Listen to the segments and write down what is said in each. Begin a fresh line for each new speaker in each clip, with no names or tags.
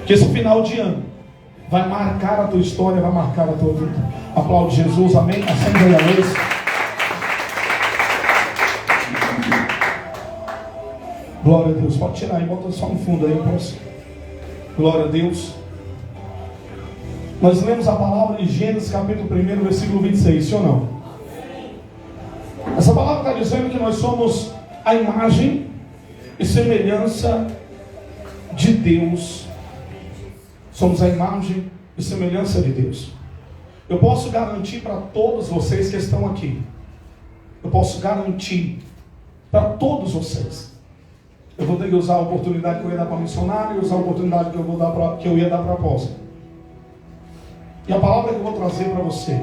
Que esse final de ano vai marcar a tua história, vai marcar a tua vida. Aplaude Jesus, amém? Acende a luz. Glória a Deus. Pode tirar aí, bota só no fundo aí, posso? Glória a Deus. Nós lemos a palavra em Gênesis capítulo 1, versículo 26, sim ou não? Essa palavra está dizendo que nós somos a imagem e semelhança de Deus. Somos a imagem e semelhança de Deus. Eu posso garantir para todos vocês que estão aqui. Eu posso garantir para todos vocês. Eu vou ter que usar a oportunidade que eu ia dar para missionário e usar a oportunidade que eu ia dar para apóstolo. E a palavra que eu vou trazer para você,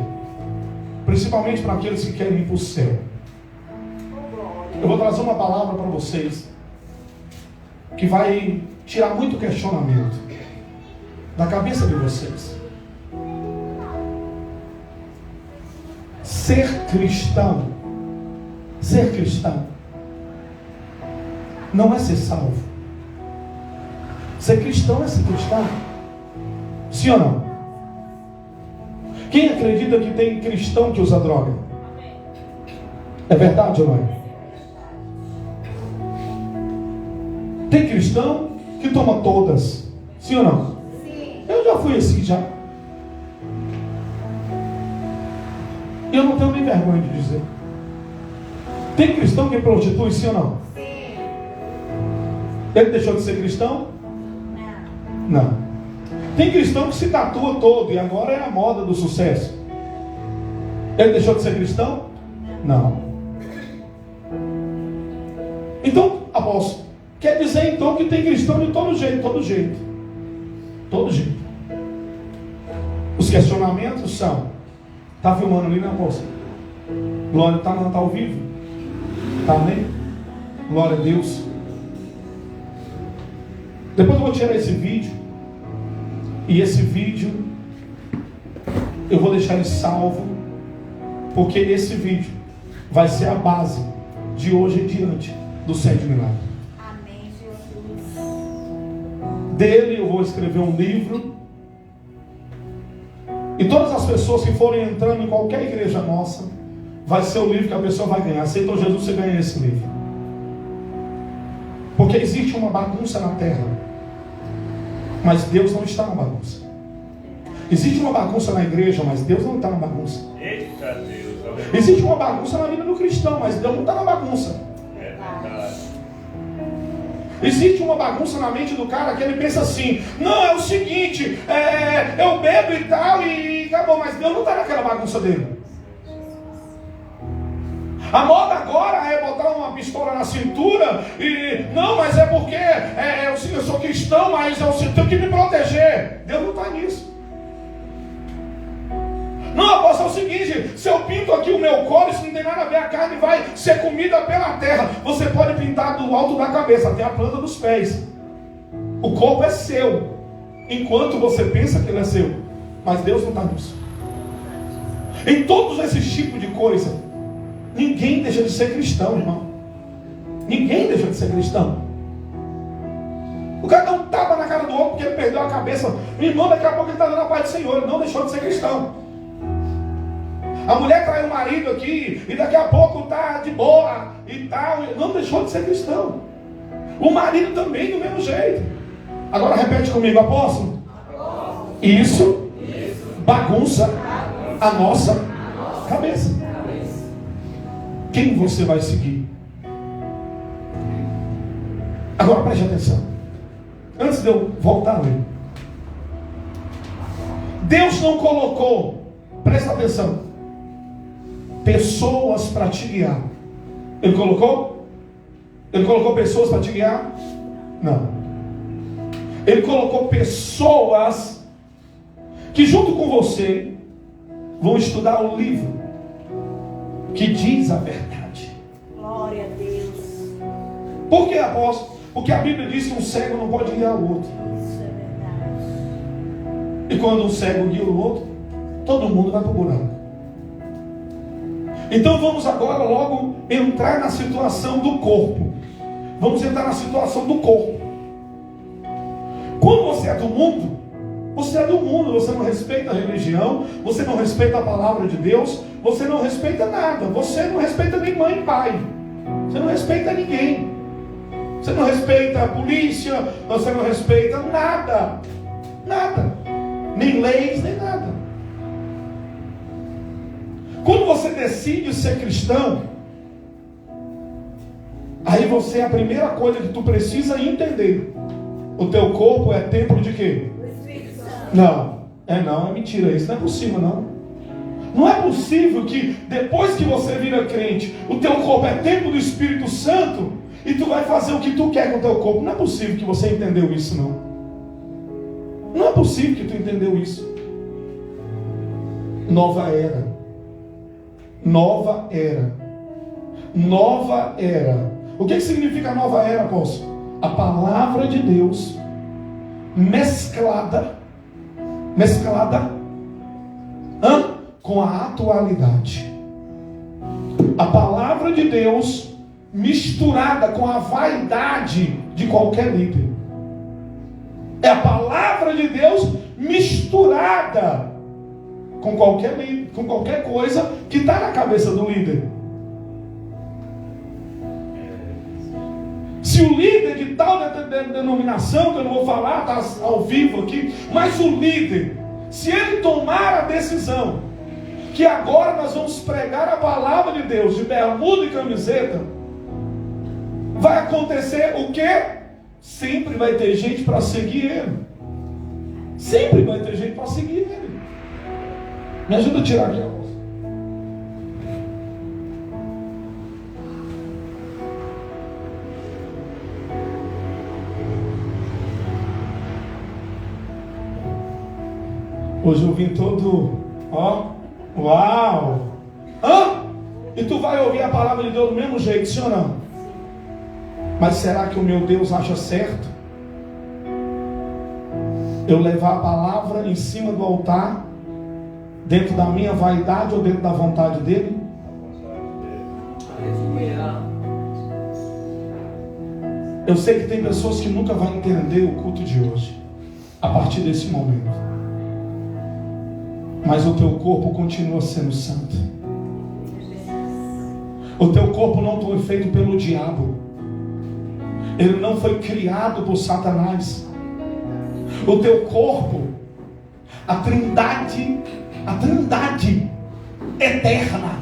principalmente para aqueles que querem ir para o céu, eu vou trazer uma palavra para vocês que vai tirar muito questionamento da cabeça de vocês. Ser cristão não é ser salvo. Ser cristão é ser cristão. Sim ou não? Quem acredita que tem cristão que usa droga? É verdade ou não é? Tem cristão que toma todas. Sim ou não? Sim. Eu já fui assim já. E eu não tenho nem vergonha de dizer. Tem cristão que prostitui, sim ou não? Sim. Ele deixou de ser cristão? Não. Tem cristão que se tatua todo e agora é a moda do sucesso. Ele deixou de ser cristão? Não. Então, apóstolo, quer dizer então que tem cristão de todo jeito, todo jeito. Todo jeito. Os questionamentos são: está filmando ali, né, apóstolo? Glória, está ao vivo? Está, amém? Glória a Deus. Depois eu vou tirar esse vídeo. E esse vídeo eu vou deixar ele salvo, porque esse vídeo vai ser a base de hoje em diante do Centro Milagre.
Amém, Jesus.
Dele eu vou escrever um livro. E todas as pessoas que forem entrando em qualquer igreja nossa, vai ser o livro que a pessoa vai ganhar. Aceitou Jesus, você ganha esse livro. Porque existe uma bagunça na terra, mas Deus não está na bagunça. Existe uma bagunça na igreja, mas Deus não está na bagunça.
Eita Deus.
Existe uma bagunça na vida do cristão, mas Deus não está na bagunça.
É verdade.
Existe uma bagunça na mente do cara que ele pensa assim: não, é o seguinte, eu bebo e tal, e acabou, mas Deus não está naquela bagunça dele. A moda agora é botar uma pistola na cintura e não, mas é porque eu sou cristão, mas eu tenho que me proteger. Deus não está nisso. Não, apóstolo, é o seguinte: se eu pinto aqui o meu couro, isso não tem nada a ver, a carne vai ser comida pela terra. Você pode pintar do alto da cabeça até a planta dos pés. O corpo é seu, enquanto você pensa que ele é seu, mas Deus não está nisso. Em todos esses tipos de coisa, ninguém deixa de ser cristão, irmão. Ninguém deixa de ser cristão. O cara dá um tapa na cara do outro porque ele perdeu a cabeça. O irmão, daqui a pouco ele está dando a paz do Senhor. Ele não deixou de ser cristão. A mulher trai o marido aqui e daqui a pouco está de boa e tal. Não deixou de ser cristão. O marido também do mesmo jeito. Agora repete comigo, apóstolo. Isso bagunça a nossa cabeça. Quem você vai seguir? Agora preste atenção. Antes de eu voltar a ler. Deus não colocou, presta atenção, pessoas para te guiar. Ele colocou? Ele colocou pessoas para te guiar? Não. Ele colocou pessoas que junto com você vão estudar o livro que diz a verdade.
Glória a Deus.
Por que, apóstolo? Porque a Bíblia diz que um cego não pode guiar o outro.
Isso é verdade.
E quando um cego guia o outro, todo mundo vai para o buraco. Então vamos agora logo entrar na situação do corpo. Vamos entrar na situação do corpo. Quando você é do mundo, você não respeita a religião, você não respeita a palavra de Deus, você não respeita nada, você não respeita nem mãe e pai, você não respeita ninguém, você não respeita a polícia, você não respeita nada, nem leis, nem nada. Quando você decide ser cristão, aí a primeira coisa que tu precisa entender: o teu corpo é templo de quê? Não, é mentira, isso não é possível não. Não é possível que depois que você vira crente, o teu corpo é templo do Espírito Santo e tu vai fazer o que tu quer com o teu corpo. Não é possível que você entendeu isso não. Não é possível que tu entendeu isso. Nova era. Nova era. Nova era. O que significa nova era, apóstolo? A palavra de Deus mesclada com a atualidade. A palavra de Deus misturada com a vaidade de qualquer líder. É a palavra de Deus misturada com qualquer coisa que está na cabeça do líder. Se o líder de tal denominação, que eu não vou falar, está ao vivo aqui, mas o líder, se ele tomar a decisão que agora nós vamos pregar a palavra de Deus de bermuda e camiseta, vai acontecer o quê? Sempre vai ter gente para seguir ele. Sempre vai ter gente para seguir ele. Me ajuda a tirar aqui a voz. Hoje eu vim todo, uau! E tu vai ouvir a palavra de Deus do mesmo jeito, sim ou não? Mas será que o meu Deus acha certo eu levar a palavra em cima do altar, dentro da minha vaidade ou dentro da vontade dele? Eu sei que tem pessoas que nunca vão entender o culto de hoje, a partir desse momento. Mas o teu corpo continua sendo santo. O teu corpo não foi feito pelo diabo. Ele não foi criado por Satanás. O teu corpo, a trindade eterna,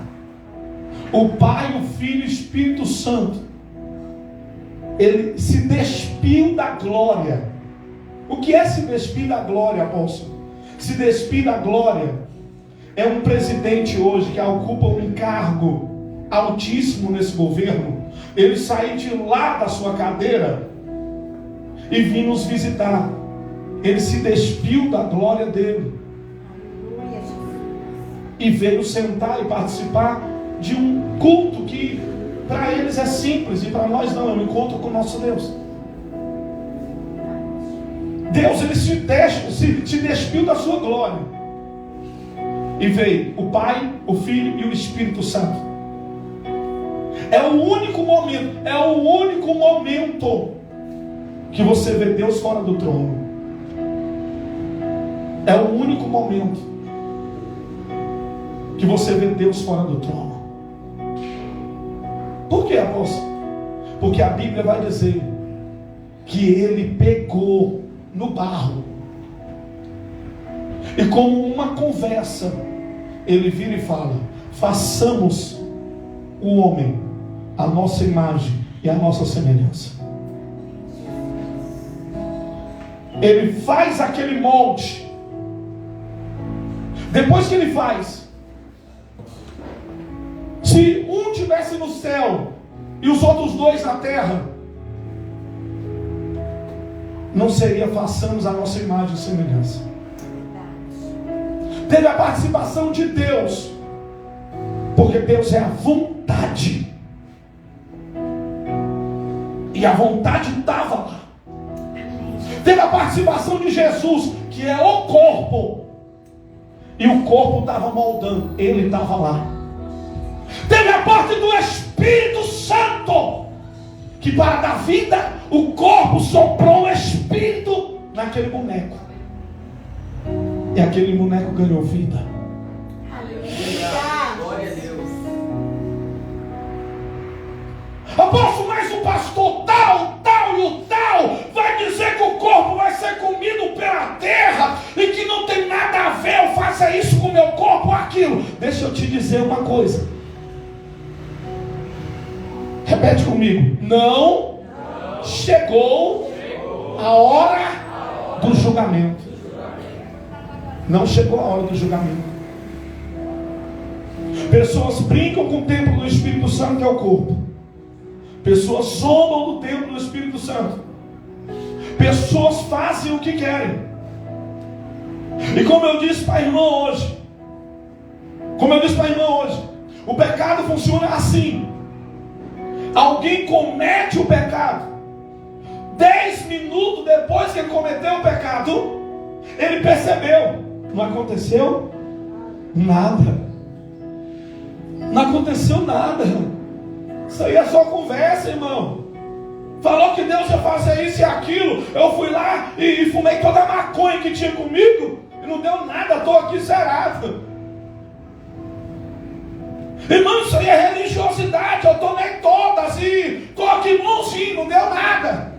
o Pai, o Filho e o Espírito Santo, ele se despiu da glória. O que é se despir da glória, apóstolo? Se despir da glória é um presidente hoje que ocupa um cargo altíssimo nesse governo, ele sair de lá da sua cadeira e vir nos visitar. Ele se despiu da glória dele e veio sentar e participar de um culto que para eles é simples e para nós não, é um encontro com o nosso Deus. Deus, ele se despiu da sua glória e veio o Pai, o Filho e o Espírito Santo. É o único momento que você vê Deus fora do trono. É o único momento que você vê Deus fora do trono. Por quê, apóstolo? Porque a Bíblia vai dizer que ele pegou no barro e, como uma conversa, ele vira e fala: façamos o homem a nossa imagem e a nossa semelhança. Ele faz aquele molde. Depois que ele faz, se um estivesse no céu e os outros dois na terra, não seria façamos a nossa imagem e semelhança. Teve a participação de Deus, porque Deus é a vontade, e a vontade estava lá. Teve a participação de Jesus, que é o corpo, e o corpo estava moldando, ele estava lá. Teve a parte do Espírito Santo, que para dar vida, o corpo soprou o Espírito naquele boneco. E aquele boneco ganhou vida.
Glória a Deus.
Apóstolo, mas o pastor tal e o tal vai dizer que o corpo vai ser comido pela terra e que não tem nada a ver, eu faça isso com o meu corpo ou aquilo. Deixa eu te dizer uma coisa. Repete comigo. Não chegou a hora do julgamento. Não chegou a hora do julgamento. Pessoas brincam com o templo do Espírito Santo, que é o corpo. Pessoas zombam do templo do Espírito Santo. Pessoas fazem o que querem. E como eu disse para a irmã hoje, o pecado funciona assim. Alguém comete o pecado, 10 minutos depois que ele cometeu o pecado, ele percebeu. Não aconteceu nada. Não aconteceu nada. Isso aí é só conversa, irmão. Falou que Deus ia fazer isso e aquilo. Eu fui lá e fumei toda a maconha que tinha comigo e não deu nada, estou aqui zerado. Irmão, isso aí é religiosidade. Eu tomei todas e estou aqui bonzinho, não deu nada.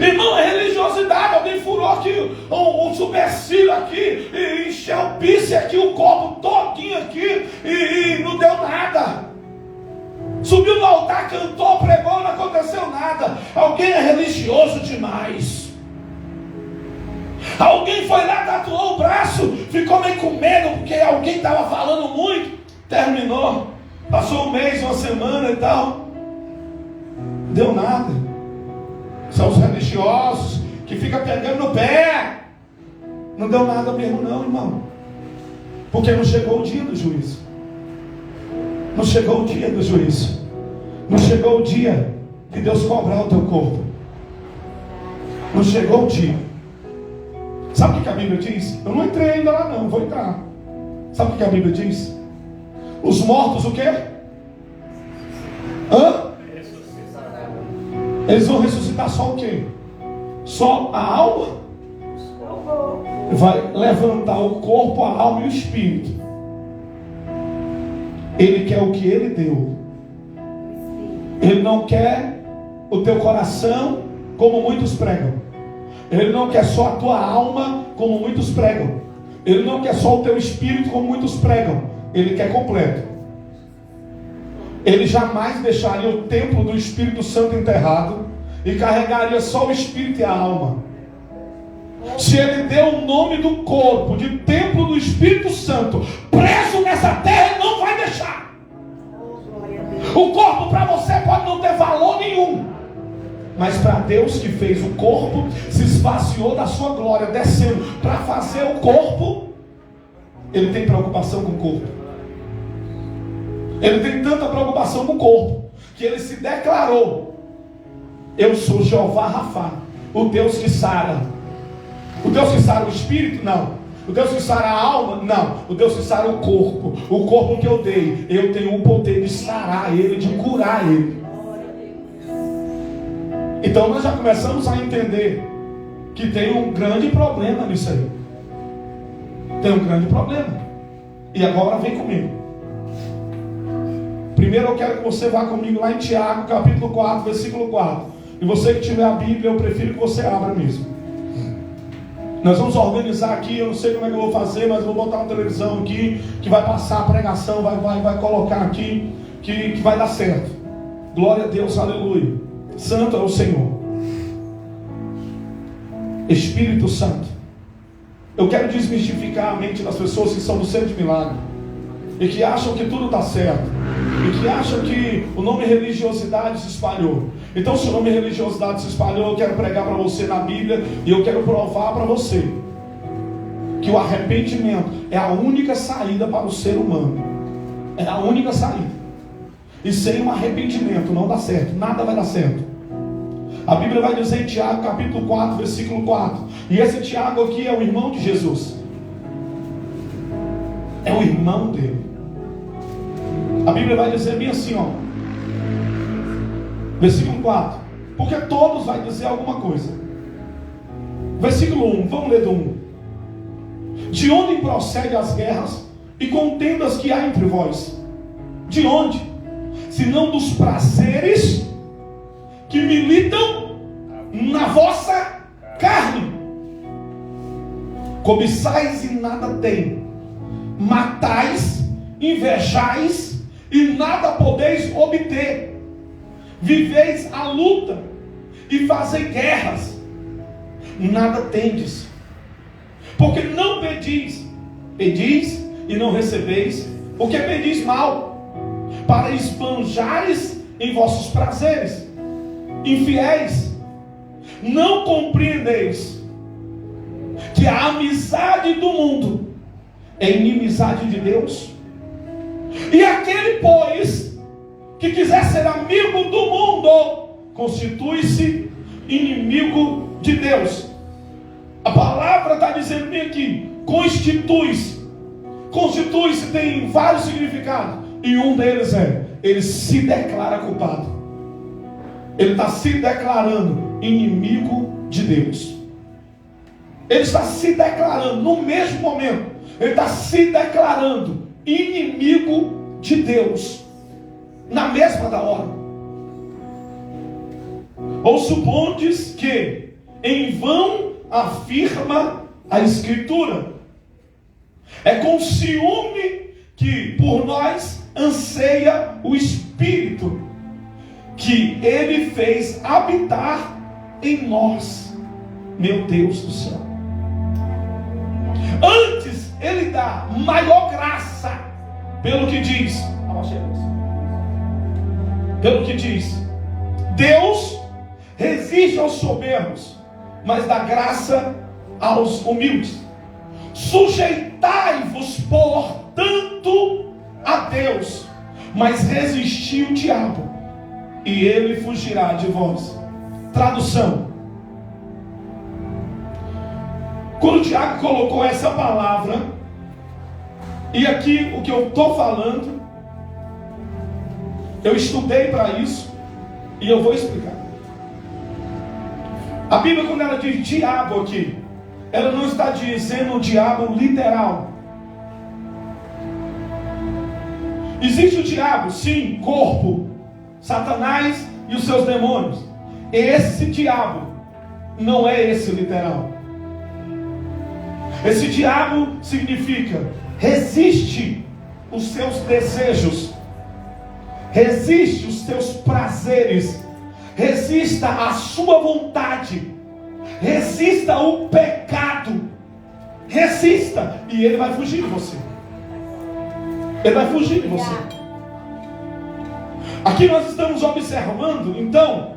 Irmão, é religiosidade. Alguém furou aqui um supercílio aqui e encheu o pisse aqui, o copo todinho aqui e não deu nada. Subiu no altar, cantou, pregou, não aconteceu nada. Alguém é religioso demais. Alguém foi lá, tatuou o braço, ficou meio com medo porque alguém estava falando muito. Terminou, passou um mês, uma semana e tal, não deu nada. São os religiosos que ficam pegando no pé. Não deu nada mesmo não, irmão. Porque não chegou o dia do juízo. Não chegou o dia do juízo. Não chegou o dia de Deus cobrar o teu corpo. Não chegou o dia. Sabe o que a Bíblia diz? Eu não entrei ainda lá não, vou entrar. Sabe o que a Bíblia diz? Os mortos o quê? Eles vão ressuscitar só o quê? Só a alma? Vai levantar o corpo, a alma e o espírito. Ele quer o que ele deu. Ele não quer o teu coração como muitos pregam. Ele não quer só a tua alma como muitos pregam. Ele não quer só o teu espírito como muitos pregam. Ele quer completo. Ele jamais deixaria o templo do Espírito Santo enterrado e carregaria só o espírito e a alma. Se ele deu o nome do corpo de templo do Espírito Santo preso nessa terra, ele não vai deixar. O corpo para você pode não ter valor nenhum, mas para Deus que fez o corpo, se esvaziou da sua glória, descendo para fazer o corpo. Ele tem preocupação com o corpo. Ele tem tanta preocupação com o corpo que ele se declarou: eu sou Jeová Rafá, o Deus que sara. O Deus que sara o espírito? Não. O Deus que sara a alma? Não. O Deus que sara o corpo. O corpo que eu dei, eu tenho o poder de sarar ele, de curar ele. Então nós já começamos a entender que tem um grande problema nisso aí. Tem um grande problema. E agora vem comigo. Primeiro eu quero que você vá comigo lá em Tiago, capítulo 4, versículo 4. E você que tiver a Bíblia, eu prefiro que você abra mesmo. Nós vamos organizar aqui, eu não sei como é que eu vou fazer, mas eu vou botar uma televisão aqui, que vai passar a pregação, vai colocar aqui, que vai dar certo. Glória a Deus, aleluia. Santo é o Senhor. Espírito Santo. Eu quero desmistificar a mente das pessoas que são do centro de milagre e que acham que tudo está certo, e que acham que o nome religiosidade se espalhou. Então, se o nome religiosidade se espalhou, eu quero pregar para você na Bíblia, e eu quero provar para você que o arrependimento é a única saída para o ser humano. É a única saída. E sem um arrependimento não dá certo, nada vai dar certo. A Bíblia vai dizer em Tiago capítulo 4, versículo 4. E esse Tiago aqui é o irmão de Jesus. É o irmão dele. A Bíblia vai dizer bem assim, ó. Versículo 4. Porque todos vai dizer alguma coisa. Versículo 1, vamos ler do 1. De onde procedem as guerras e contendas que há entre vós? De onde? Senão dos prazeres que militam na vossa carne. Cobiçais e nada tem, matais, invejais e nada podeis obter. Viveis a luta e fazei guerras, nada tendes, porque não pedis. Pedis e não recebeis, porque pedis mal, para esbanjares em vossos prazeres. Infiéis, não compreendeis que a amizade do mundo é inimizade de Deus? E aquele, pois, que quiser ser amigo do mundo, constitui-se inimigo de Deus. A palavra está dizendo bem aqui, constitui-se. Constitui-se tem vários significados, e um deles é, ele se declara culpado. Ele está se declarando inimigo de Deus. Ele está se declarando, no mesmo momento, ele está se declarando inimigo de Deus, na mesma da hora. Ou supondes que em vão afirma a Escritura? É com ciúme que por nós anseia o Espírito, que ele fez habitar em nós. Meu Deus do céu. Antes ele dá maior graça, pelo que diz, Deus resiste aos soberbos, mas dá graça aos humildes. Sujeitai-vos, portanto, a Deus, mas resisti o diabo, e ele fugirá de vós. Tradução: quando o Tiago colocou essa palavra, e aqui o que eu estou falando, eu estudei para isso, e eu vou explicar. A Bíblia, quando ela diz diabo aqui, ela não está dizendo o diabo literal. Existe o diabo, sim, corpo, Satanás e os seus demônios. Esse diabo não é esse literal. Esse diabo significa resiste os seus desejos, resiste os seus prazeres, resista a sua vontade, resista o pecado, resista, e ele vai fugir de você. Ele vai fugir de você. Aqui nós estamos observando, então,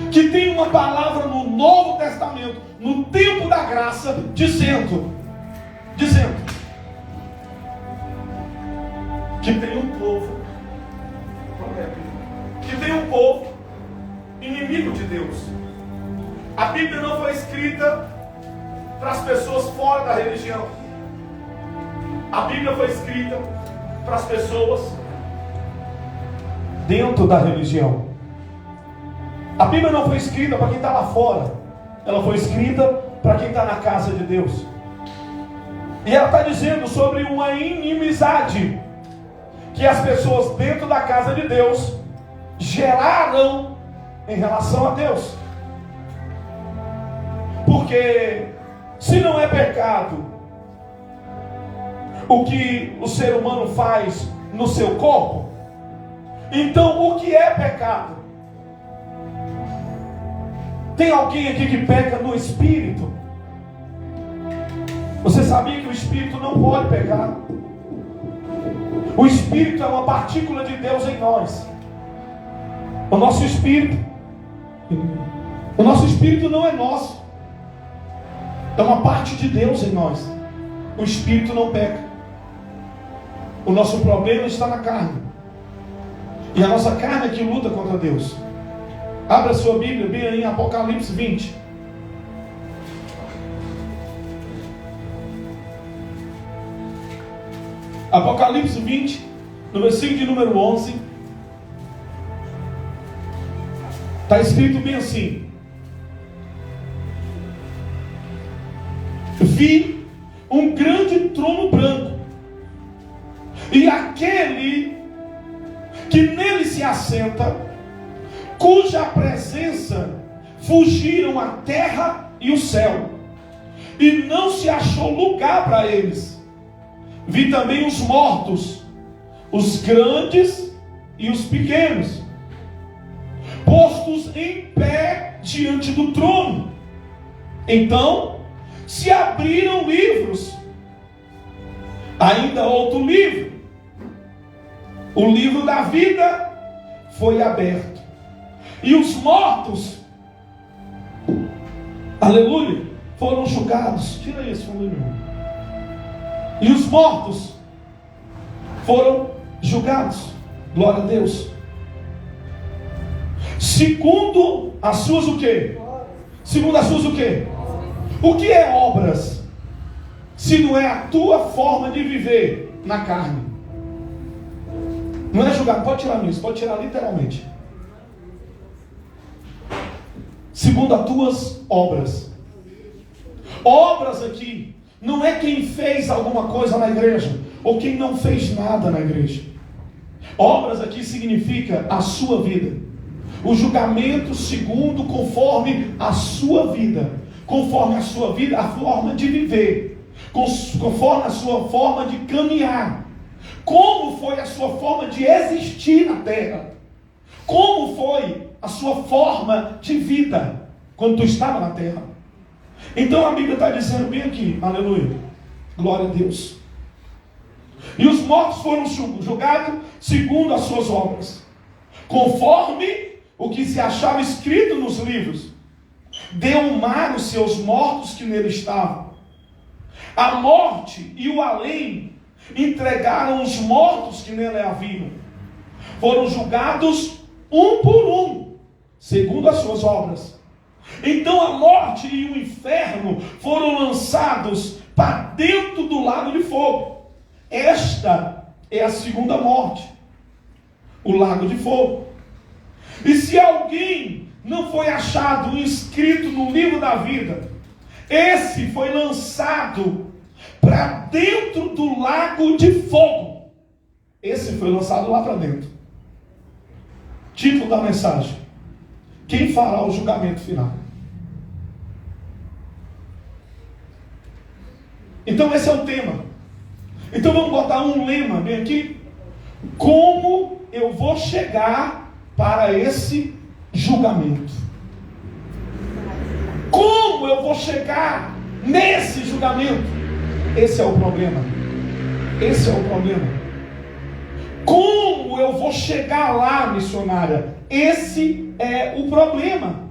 que tem uma palavra no Novo Testamento, no tempo da graça, dizendo que tem um povo inimigo de Deus. A Bíblia não foi escrita para as pessoas fora da religião. A Bíblia foi escrita para as pessoas dentro da religião. A Bíblia não foi escrita para quem está lá fora. Ela foi escrita para quem está na casa de Deus. E ela está dizendo sobre uma inimizade que as pessoas dentro da casa de Deus geraram em relação a Deus. Porque se não é pecado o que o ser humano faz no seu corpo, então o que é pecado? Tem alguém aqui que peca no espírito? Você sabia que o espírito não pode pecar? O espírito é uma partícula de Deus em nós. O nosso espírito não é nosso, é uma parte de Deus em nós. O espírito não peca. O nosso problema está na carne, e a nossa carne é que luta contra Deus. Abra sua Bíblia bem aí em Apocalipse 20. Apocalipse 20, no versículo de número 11. Está escrito bem assim: vi um grande trono branco, e aquele que nele se assenta, cuja presença fugiram a terra e o céu, e não se achou lugar para eles. Vi também os mortos, os grandes e os pequenos, postos em pé diante do trono. Então se abriram livros. Ainda outro livro, o livro da vida, foi aberto, e os mortos, aleluia, foram julgados. Tira isso, aleluia. E os mortos foram julgados. Glória a Deus. Segundo as suas o quê? Segundo as suas o quê? O que é obras? Se não é a tua forma de viver na carne. Não é julgar, pode tirar isso, pode tirar literalmente. Segundo as tuas obras. Obras aqui não é quem fez alguma coisa na igreja ou quem não fez nada na igreja. Obras aqui significa a sua vida. O julgamento segundo, conforme a sua vida. Conforme a sua vida, a forma de viver. Conforme a sua forma de caminhar. Como foi a sua forma de existir na terra? Como foi a sua forma de vida quando tu estava na terra? Então a Bíblia está dizendo bem aqui, aleluia, glória a Deus. E os mortos foram julgados segundo as suas obras, conforme o que se achava escrito nos livros. Deu o mar os seus mortos que nele estavam. A morte e o além entregaram os mortos que nele haviam. Foram julgados um por um, segundo as suas obras. Então a morte e o inferno foram lançados para dentro do lago de fogo. Esta é a segunda morte, o lago de fogo. E se alguém não foi achado inscrito no livro da vida, esse foi lançado para dentro do lago de fogo. Esse foi lançado lá para dentro. Título da mensagem: quem fará o julgamento final? Então esse é o tema. Então vamos botar um lema bem aqui. Como eu vou chegar para esse julgamento? Como eu vou chegar nesse julgamento? Esse é o problema. Esse é o problema. Como eu vou chegar lá, missionária? Esse é o problema.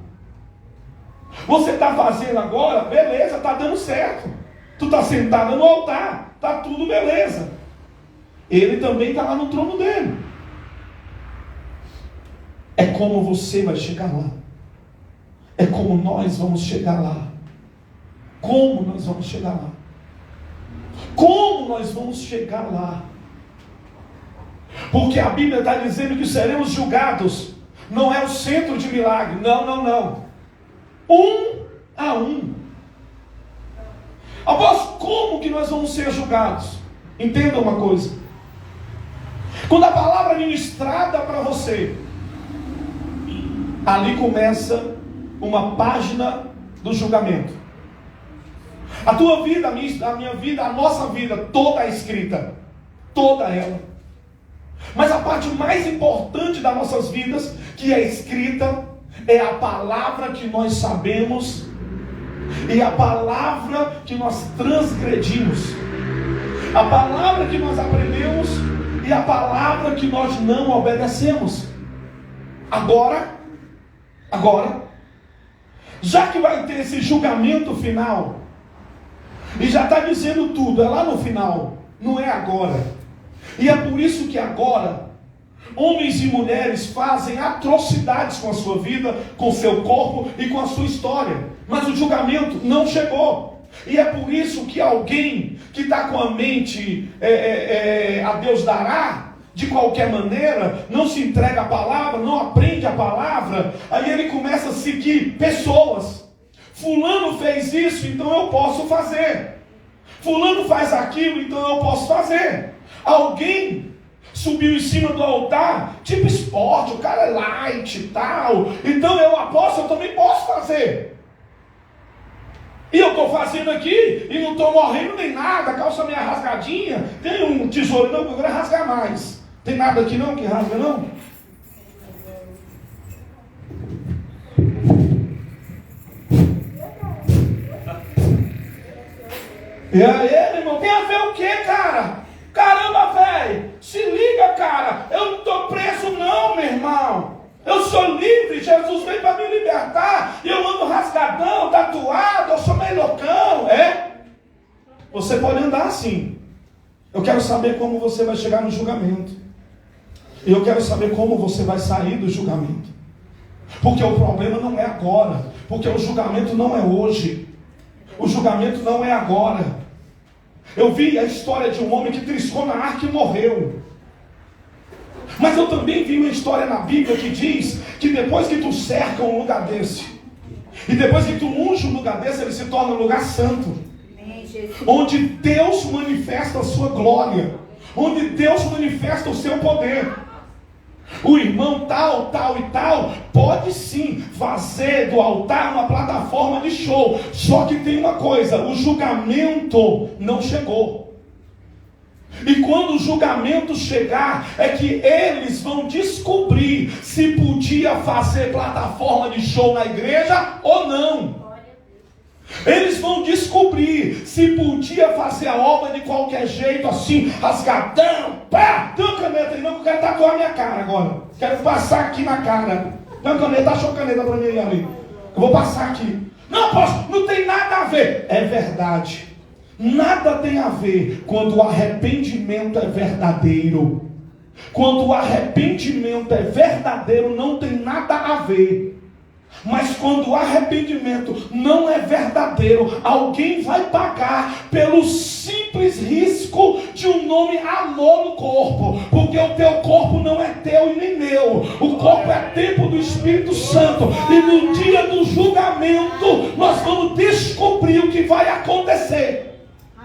Você está fazendo agora, beleza, está dando certo. Tu está sentada no altar, está tudo beleza. Ele também está lá no trono dele. É como você vai chegar lá. É como nós vamos chegar lá. Como nós vamos chegar lá? Como nós vamos chegar lá? Porque a Bíblia está dizendo que seremos julgados. Não é o centro de milagre. Não. Um a um. Após como que nós vamos ser julgados? Entenda uma coisa. Quando a palavra é ministrada para você, ali começa uma página do julgamento. A tua vida, a minha vida, a nossa vida, toda é escrita. Toda ela. Mas a parte mais importante das nossas vidas, que é escrita, é a palavra que nós sabemos e a palavra que nós transgredimos. A palavra que nós aprendemos e a palavra que nós não obedecemos. Agora, já que vai ter esse julgamento final, e já está dizendo tudo, é lá no final, não é agora. E é por isso que agora, homens e mulheres fazem atrocidades com a sua vida, com o seu corpo e com a sua história. Mas o julgamento não chegou. E é por isso que alguém que está com a mente a Deus dará, de qualquer maneira, não se entrega à palavra, não aprende a palavra, aí ele começa a seguir pessoas. Fulano fez isso, então eu posso fazer. Fulano faz aquilo, então eu posso fazer. Alguém subiu em cima do altar, tipo esporte, o cara é light e tal, então eu aposto, eu também posso fazer. E eu estou fazendo aqui, e não estou morrendo nem nada, a calça minha rasgadinha, tem um tesouro, não, eu quero rasgar mais. Tem nada aqui não que rasga não? E aí, meu irmão, tem a ver o que, cara? Caramba, velho, se liga, cara, eu não estou preso não, meu irmão. Eu sou livre, Jesus veio para me libertar, e eu ando rasgadão, tatuado, eu sou meio loucão, é? Você pode andar assim. Eu quero saber como você vai chegar no julgamento. E eu quero saber como você vai sair do julgamento. Porque o problema não é agora, porque o julgamento não é hoje. O julgamento não é agora. Eu vi a história de um homem que triscou na arca e morreu. Mas eu também vi uma história na Bíblia que diz que depois que tu cerca um lugar desse, e depois que tu unge um lugar desse, ele se torna um lugar santo, onde Deus manifesta a sua glória, onde Deus manifesta o seu poder. O irmão tal, tal e tal pode sim fazer do altar uma plataforma de show. Só que tem uma coisa, o julgamento não chegou. E quando o julgamento chegar, é que eles vão descobrir se podia fazer plataforma de show na igreja ou não. Eles vão descobrir se podia fazer a obra de qualquer jeito, assim, rasgadão, pá, tem uma caneta aí, não, que eu quero tatuar a minha cara agora. Quero passar aqui na cara. Tem uma caneta, achou caneta para mim ali. Eu vou passar aqui. Não, posso, não tem nada a ver. É verdade. Nada tem a ver quando o arrependimento é verdadeiro. Quando o arrependimento é verdadeiro, não tem nada a ver. Mas quando o arrependimento não é verdadeiro, alguém vai pagar pelo simples risco de um nome amor no corpo. Porque o teu corpo não é teu e nem meu. O corpo é templo do Espírito Santo. E no dia do julgamento, nós vamos descobrir o que vai acontecer.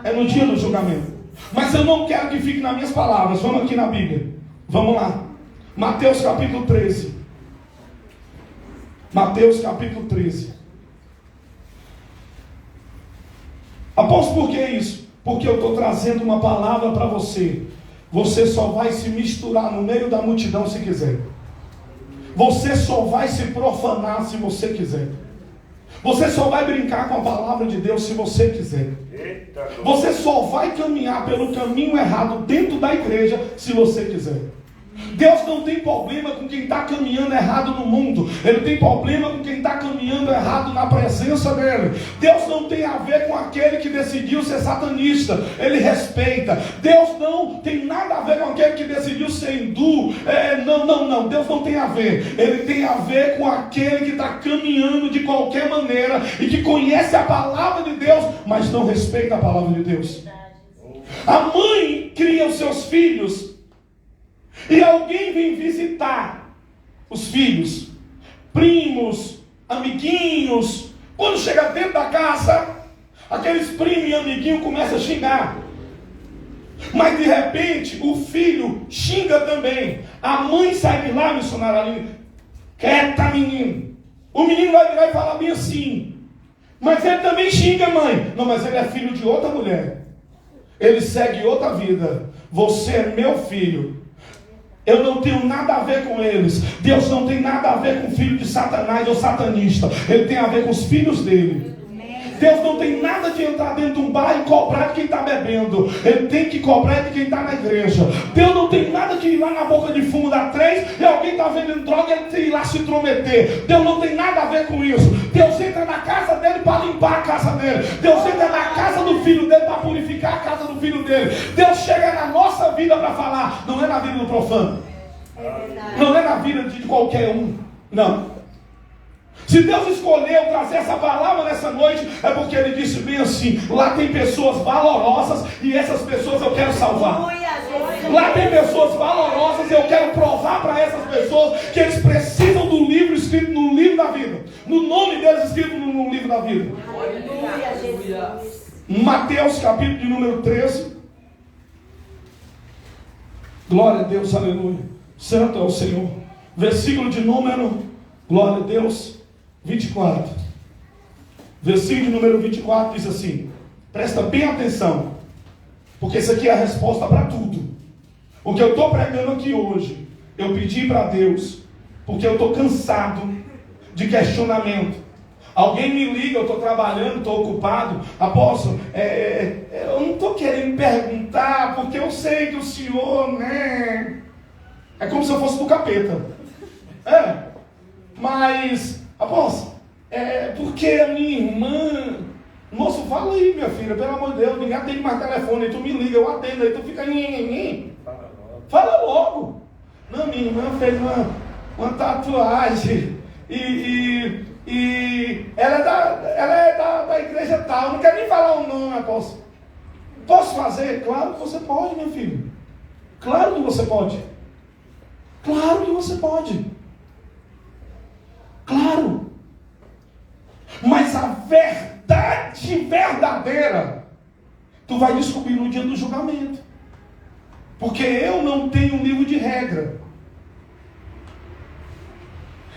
É no dia do julgamento. Mas eu não quero que fique nas minhas palavras. Vamos aqui na Bíblia. Vamos lá. Mateus capítulo 13. Mateus capítulo 13. Apóstolo, por que isso? Porque eu estou trazendo uma palavra para você. Você só vai se misturar no meio da multidão se quiser. Você só vai se profanar se você quiser. Você só vai brincar com a palavra de Deus se você quiser. Você só vai caminhar pelo caminho errado dentro da igreja se você quiser. Deus não tem problema com quem está caminhando errado no mundo. Ele tem problema com quem está caminhando errado na presença dele. Deus não tem a ver com aquele que decidiu ser satanista. Ele respeita. Deus não tem nada a ver com aquele que decidiu ser hindu. Não. Deus não tem a ver. Ele tem a ver com aquele que está caminhando de qualquer maneira e que conhece a palavra de Deus, mas não respeita a palavra de Deus. A mãe cria os seus filhos e alguém vem visitar os filhos, primos, amiguinhos. Quando chega dentro da casa, aqueles primos e amiguinhos começam a xingar. Mas de repente o filho xinga também. A mãe sai de lá, missionária ali, quieta, menino. O menino vai virar e falar bem assim: mas ele também xinga, mãe. Não, mas ele é filho de outra mulher. Ele segue outra vida. Você é meu filho. Eu não tenho nada a ver com eles. Deus não tem nada a ver com filho de Satanás ou satanista. Ele tem a ver com os filhos dele. Deus não tem nada de entrar dentro de um bar e cobrar de quem está bebendo. Ele tem que cobrar de quem está na igreja. Deus não tem nada de ir lá na boca de fumo da 3 e alguém está vendendo droga e ele tem que ir lá se intrometer. Deus não tem nada a ver com isso. Deus entra na casa dele para limpar a casa dele. Deus entra na casa do filho dele para purificar a casa do filho dele. Deus chega na nossa vida para falar. Não é na vida do profano. Não é na vida de qualquer um. Não. Se Deus escolheu trazer essa palavra nessa noite, é porque Ele disse bem assim: lá tem pessoas valorosas e essas pessoas eu quero salvar. Lá tem pessoas valorosas e eu quero provar para essas pessoas que eles precisam do livro escrito no livro da vida. No nome deles escrito no livro da vida.
Aleluia, Jesus.
Mateus capítulo de número 13. Glória a Deus, aleluia. Santo é o Senhor. Versículo de número, glória a Deus, 24. Versículo de número 24 diz assim. Presta bem atenção. Porque isso aqui é a resposta para tudo. O que eu estou pregando aqui hoje, eu pedi para Deus, porque eu estou cansado de questionamento. Alguém me liga, eu estou trabalhando, estou ocupado. Apóstolo, eu não estou querendo perguntar, porque eu sei que o senhor, né? É como se eu fosse do capeta. Mas, apóstolo, porque a minha irmã... Moço, fala aí, minha filha, pelo amor de Deus, ninguém atende mais telefone, aí tu me liga, eu atendo, aí tu fica... Fala logo. Não, minha irmã fez uma tatuagem e ela é da igreja tal, não quer nem falar o nome, apóstolo. Posso fazer? Claro que você pode, meu filho. Claro que você pode. Claro que você pode. Claro. Mas a verdade verdadeira, tu vai descobrir no dia do julgamento. Porque eu não tenho um livro de regra.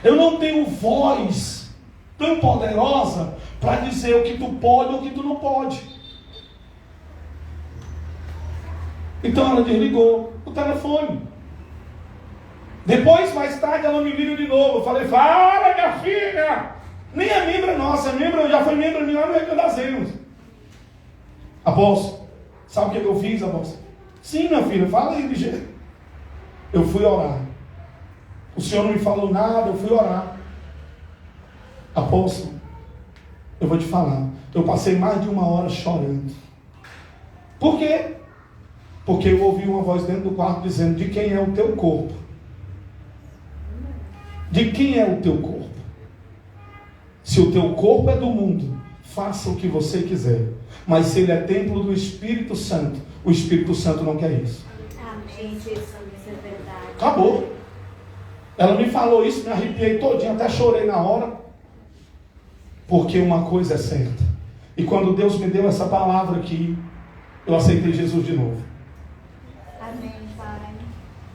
Eu não tenho voz tão poderosa para dizer o que tu pode ou o que tu não pode. Então ela desligou o telefone. Depois, mais tarde, ela me liga de novo. Eu falei, fala, minha filha. Nem é membro nossa, já foi membro minha lá no Recanto das Emas. Apóstolo, sabe o que eu fiz, apóstolo? Sim, minha filha, fala aí, ligeiro. Eu fui orar. O senhor não me falou nada, eu fui orar. Apóstolo, eu vou te falar. Eu passei mais de 1 hora chorando. Por quê? Porque eu ouvi uma voz dentro do quarto dizendo, de quem é o teu corpo? De quem é o teu corpo? Se o teu corpo é do mundo, faça o que você quiser. Mas se ele é templo do Espírito Santo, o Espírito Santo não quer isso.
Amém, Jesus, isso é verdade.
Acabou. Ela me falou isso, me arrepiei todinho, até chorei na hora. Porque uma coisa é certa. E quando Deus me deu essa palavra aqui, eu aceitei Jesus de novo.
Amém, Pai.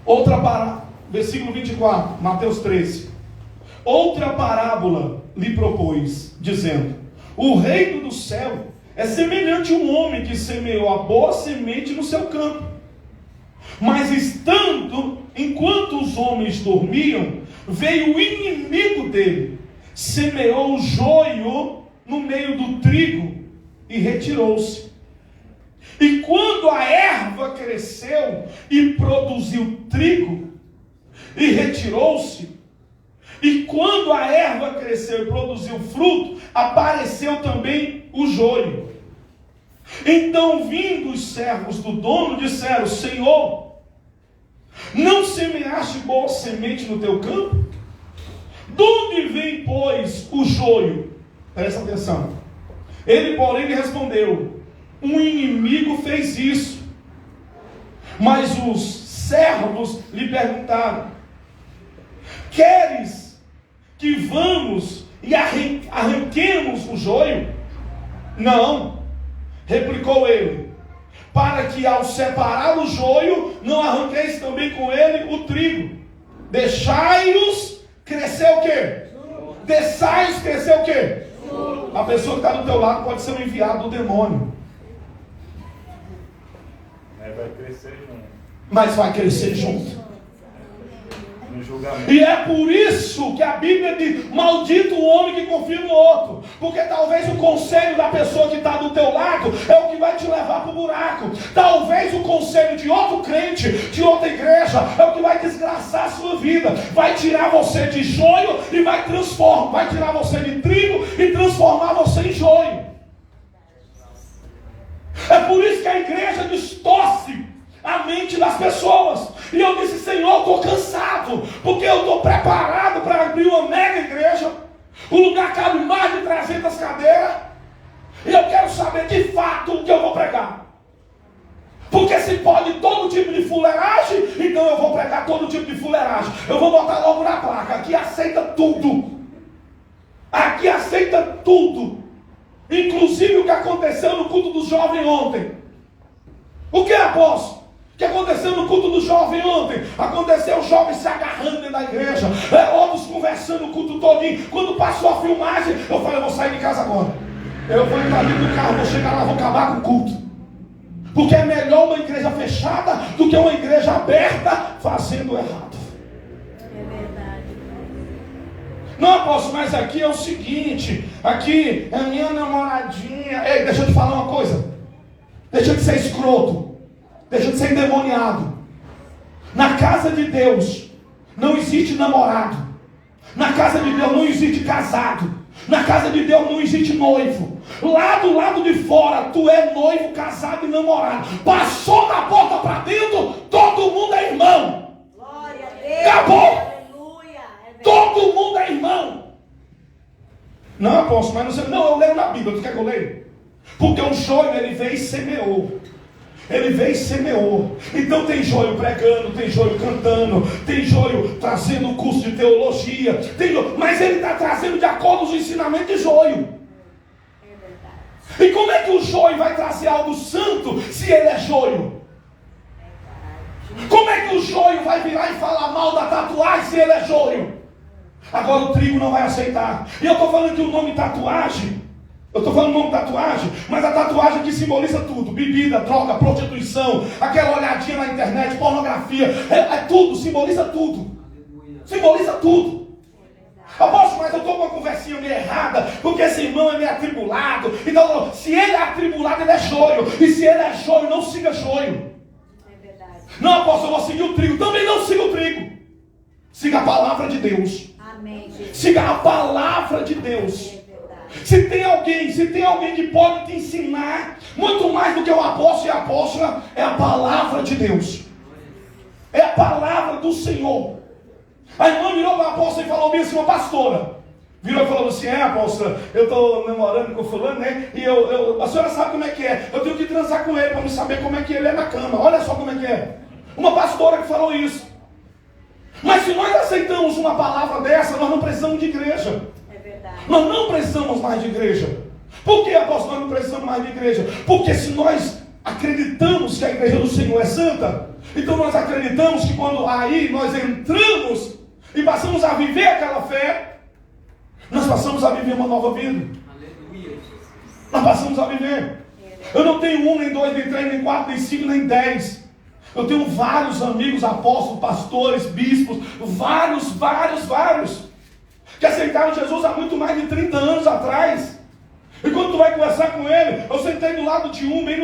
Outra parábola, versículo 24, Mateus 13. Outra parábola lhe propôs, dizendo: o reino do céu é semelhante a um homem que semeou a boa semente no seu campo. Mas enquanto os homens dormiam, veio o inimigo dele, semeou o joio no meio do trigo e retirou-se. E quando a erva cresceu e produziu trigo, e retirou-se, e quando a erva cresceu e produziu fruto, apareceu também o joio. Então, vindo os servos do dono, disseram: Senhor, não semeaste boa semente no teu campo? De onde vem, pois, o joio? Presta atenção. Ele, porém, lhe respondeu: um inimigo fez isso. Mas os servos lhe perguntaram: queres que vamos e arranquemos o joio? Não, replicou ele, para que ao separar o joio, não arranqueis também com ele o trigo. Deixai-os crescer o quê? Deixai-os crescer o quê? A pessoa que está do teu lado pode ser um enviado do demônio.
Vai crescer junto.
Mas vai crescer junto.
No julgamento.
E é por isso que a Bíblia diz: maldito o homem que confia no outro. Porque talvez o conselho da pessoa que está do teu lado é o que vai te levar para o buraco. Talvez o conselho de outro crente, de outra igreja, é o que vai desgraçar a sua vida. Vai tirar você de joio e vai tirar você de trigo e transformar você em joio. É por isso que a igreja distorce a mente das pessoas. E eu disse: Senhor, eu estou cansado, porque eu estou preparado para abrir uma mega igreja. O lugar cabe mais de 300 cadeiras. E eu quero saber de fato o que eu vou pregar. Porque se pode todo tipo de fuleiragem, então eu vou pregar todo tipo de fuleiragem. Eu vou botar logo na placa: aqui aceita tudo. Aqui aceita tudo. Inclusive o que aconteceu no culto do jovem ontem. O que, apóstolo? O que aconteceu no culto do jovem ontem? Aconteceu os jovens se agarrando dentro da igreja, outros conversando o culto todinho. Quando passou a filmagem, eu falei: eu vou sair de casa agora. Eu vou entrar dentro do carro, vou chegar lá, vou acabar com o culto. Porque é melhor uma igreja fechada do que uma igreja aberta fazendo errado.
É verdade.
Não, apóstolo, mas aqui é o seguinte: aqui é a minha namoradinha. Ei, deixa eu te falar uma coisa. Deixa de ser escroto. Deixa de ser endemoniado. Na casa de Deus não existe namorado. Na casa de Deus não existe casado. Na casa de Deus não existe noivo. Lá do lado de fora tu é noivo, casado e namorado. Passou na porta para dentro, todo mundo é irmão.
Glória a Deus.
Acabou.
Aleluia.
Todo mundo é irmão. Não, apóstolo, mas não sei. Não, eu leio na Bíblia. Tu quer que eu leia? Porque o joio, ele veio e semeou. Ele veio e semeou. Então tem joio pregando, tem joio cantando, tem joio trazendo curso de teologia, tem joio, mas ele está trazendo de acordo com os ensinamentos de joio.
É verdade.
E como é que o joio vai trazer algo santo se ele é joio? Como é que o joio vai virar e falar mal da tatuagem se ele é joio? Agora o trigo não vai aceitar. E eu estou falando que o nome tatuagem, eu estou falando o nome tatuagem, mas a tatuagem que simboliza tudo: bebida, droga, prostituição, aquela olhadinha na internet, pornografia, é tudo, simboliza tudo. Simboliza tudo. Apóstolo, mas eu estou com uma conversinha meio errada, porque esse irmão é meio atribulado. Então, se ele é atribulado, ele é joio. E se ele é joio, não siga joio.
É verdade.
Não, apóstolo, eu vou seguir o trigo. Também não siga o trigo. Siga a palavra de Deus.
Amém, Jesus.
Siga a palavra de Deus. Se tem alguém que pode te ensinar muito mais do que o apóstolo e a apóstola, é a palavra de Deus. É a palavra do Senhor. A irmã virou para a apóstola e falou assim: uma pastora virou e falou assim: apóstola, eu estou namorando com o fulano, né? E a senhora sabe como é que é. Eu tenho que transar com ele para me saber como é que ele é na cama. Olha só como é que é. Uma pastora que falou isso. Mas se nós aceitamos uma palavra dessa, nós não precisamos de igreja. Nós não precisamos mais de igreja. Por que, apóstolo, nós não precisamos mais de igreja? Porque se nós acreditamos que a igreja do Senhor é santa, então nós acreditamos que quando aí nós entramos e passamos a viver aquela fé, nós passamos a viver uma nova vida. Aleluia. Nós passamos a viver. Eu não tenho um, nem dois, nem três, nem quatro, nem cinco, nem 10. Eu tenho vários amigos, apóstolos, pastores, bispos, vários, que aceitaram Jesus há muito mais de 30 anos atrás. E quando tu vai conversar com ele, eu sentei do lado de um, bem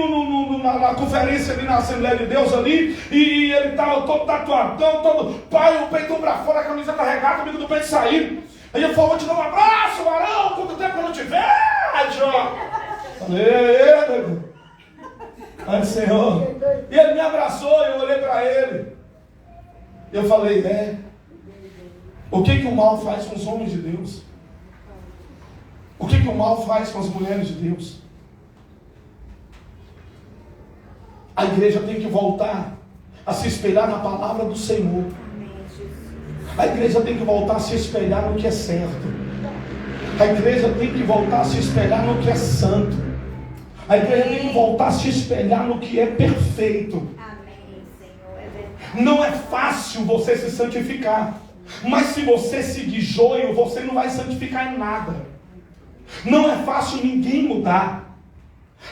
na conferência ali na Assembleia de Deus ali, e ele estava todo tatuadão, todo pai, o peito pra fora, a camisa carregada, amigo do peito sair. Aí ele falou: vou te dar um abraço, varão, quanto tempo eu não te vejo? Falei: ai, Senhor. E ele me abraçou, eu olhei para ele. Eu falei: o que o mal faz com os homens de Deus? O que o mal faz com as mulheres de Deus? A igreja tem que voltar a se espelhar na palavra do Senhor. A igreja tem que voltar a se espelhar no que é certo. A igreja tem que voltar a se espelhar no que é santo. A igreja tem que voltar a se espelhar no que é perfeito.
Amém, Senhor. É verdade.
Não é fácil você se santificar. Mas se você seguir joio, você não vai santificar em nada. Não é fácil ninguém mudar.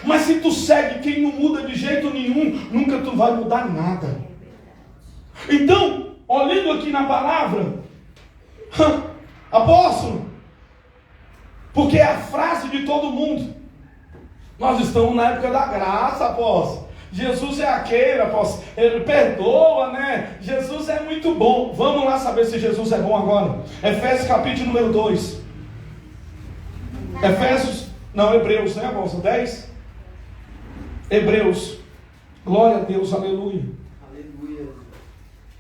Mas se tu segue quem não muda de jeito nenhum, nunca tu vai mudar nada. Então, olhando aqui na palavra, apóstolo, porque é a frase de todo mundo. Nós estamos na época da graça, apóstolo. Jesus é aquele, apóstolo. Ele perdoa, né? Jesus é muito bom. Vamos lá saber se Jesus é bom agora. Efésios capítulo número 2. Hebreus, né, apóstolo? 10. Hebreus. Glória a Deus, aleluia. Aleluia.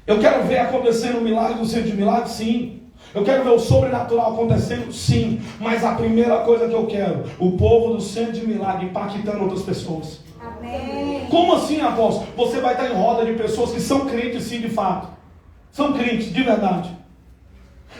Eu quero ver acontecendo um milagre no centro de milagre, sim. Eu quero ver o sobrenatural acontecendo, sim. Mas a primeira coisa que eu quero, o povo do centro de milagre impactando outras pessoas.
Amém. Amém.
Como assim, apóstolo? Você vai estar em roda de pessoas que são crentes sim, de fato. São crentes, de verdade.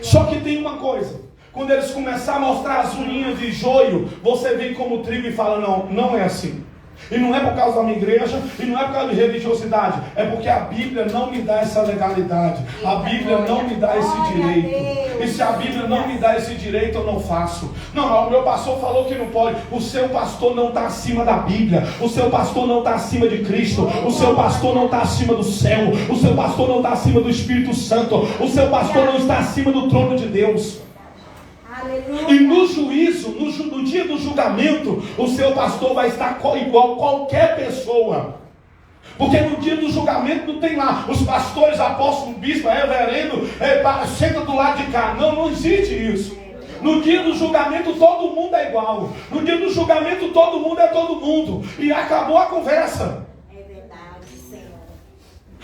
Só que tem uma coisa. Quando eles começarem a mostrar as unhas de joio, você vem como trigo e fala, não, não é assim. E não é por causa da minha igreja, e não é por causa de religiosidade, é porque a Bíblia não me dá essa legalidade, a Bíblia não me dá esse direito. E se a Bíblia não me dá esse direito, eu não faço. Não, o meu pastor falou que não pode. O seu pastor não está acima da Bíblia, o seu pastor não está acima de Cristo, o seu pastor não está acima do céu, o seu pastor não está acima do Espírito Santo, o seu pastor não está acima do trono de Deus. E no juízo, no dia do julgamento, o seu pastor vai estar igual qualquer pessoa. Porque no dia do julgamento não tem lá os pastores, apóstolos, bispo, reverendo, senta do lado de cá. Não, não existe isso. No dia do julgamento todo mundo é igual. No dia do julgamento todo mundo é todo mundo. E acabou a conversa.
É verdade, Senhor.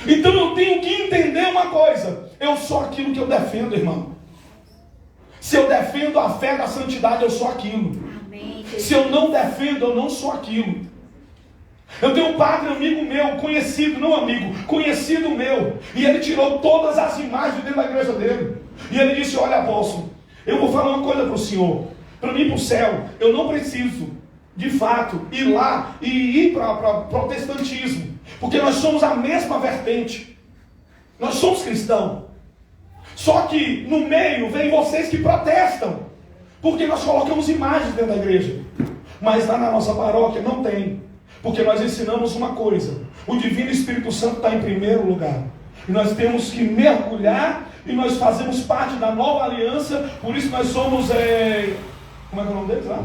Então eu tenho que entender uma coisa. Eu sou aquilo que eu defendo, irmão. Se eu defendo a fé da santidade, eu sou aquilo.
Amém.
Se eu não defendo, eu não sou aquilo. Eu tenho um padre amigo meu, conhecido, não amigo, conhecido meu. E ele tirou todas as imagens dentro da igreja dele. E ele disse, olha, apóstolo, eu vou falar uma coisa para o senhor. Para mim ir para o céu, eu não preciso, de fato, ir lá e ir para protestantismo. Porque nós somos a mesma vertente. Nós somos cristãos. Só que no meio vem vocês que protestam, porque nós colocamos imagens dentro da igreja. Mas lá na nossa paróquia não tem, porque nós ensinamos uma coisa: o Divino Espírito Santo está em primeiro lugar. E nós temos que mergulhar, e nós fazemos parte da nova aliança. Por isso nós somos, como é que é o nome deles lá?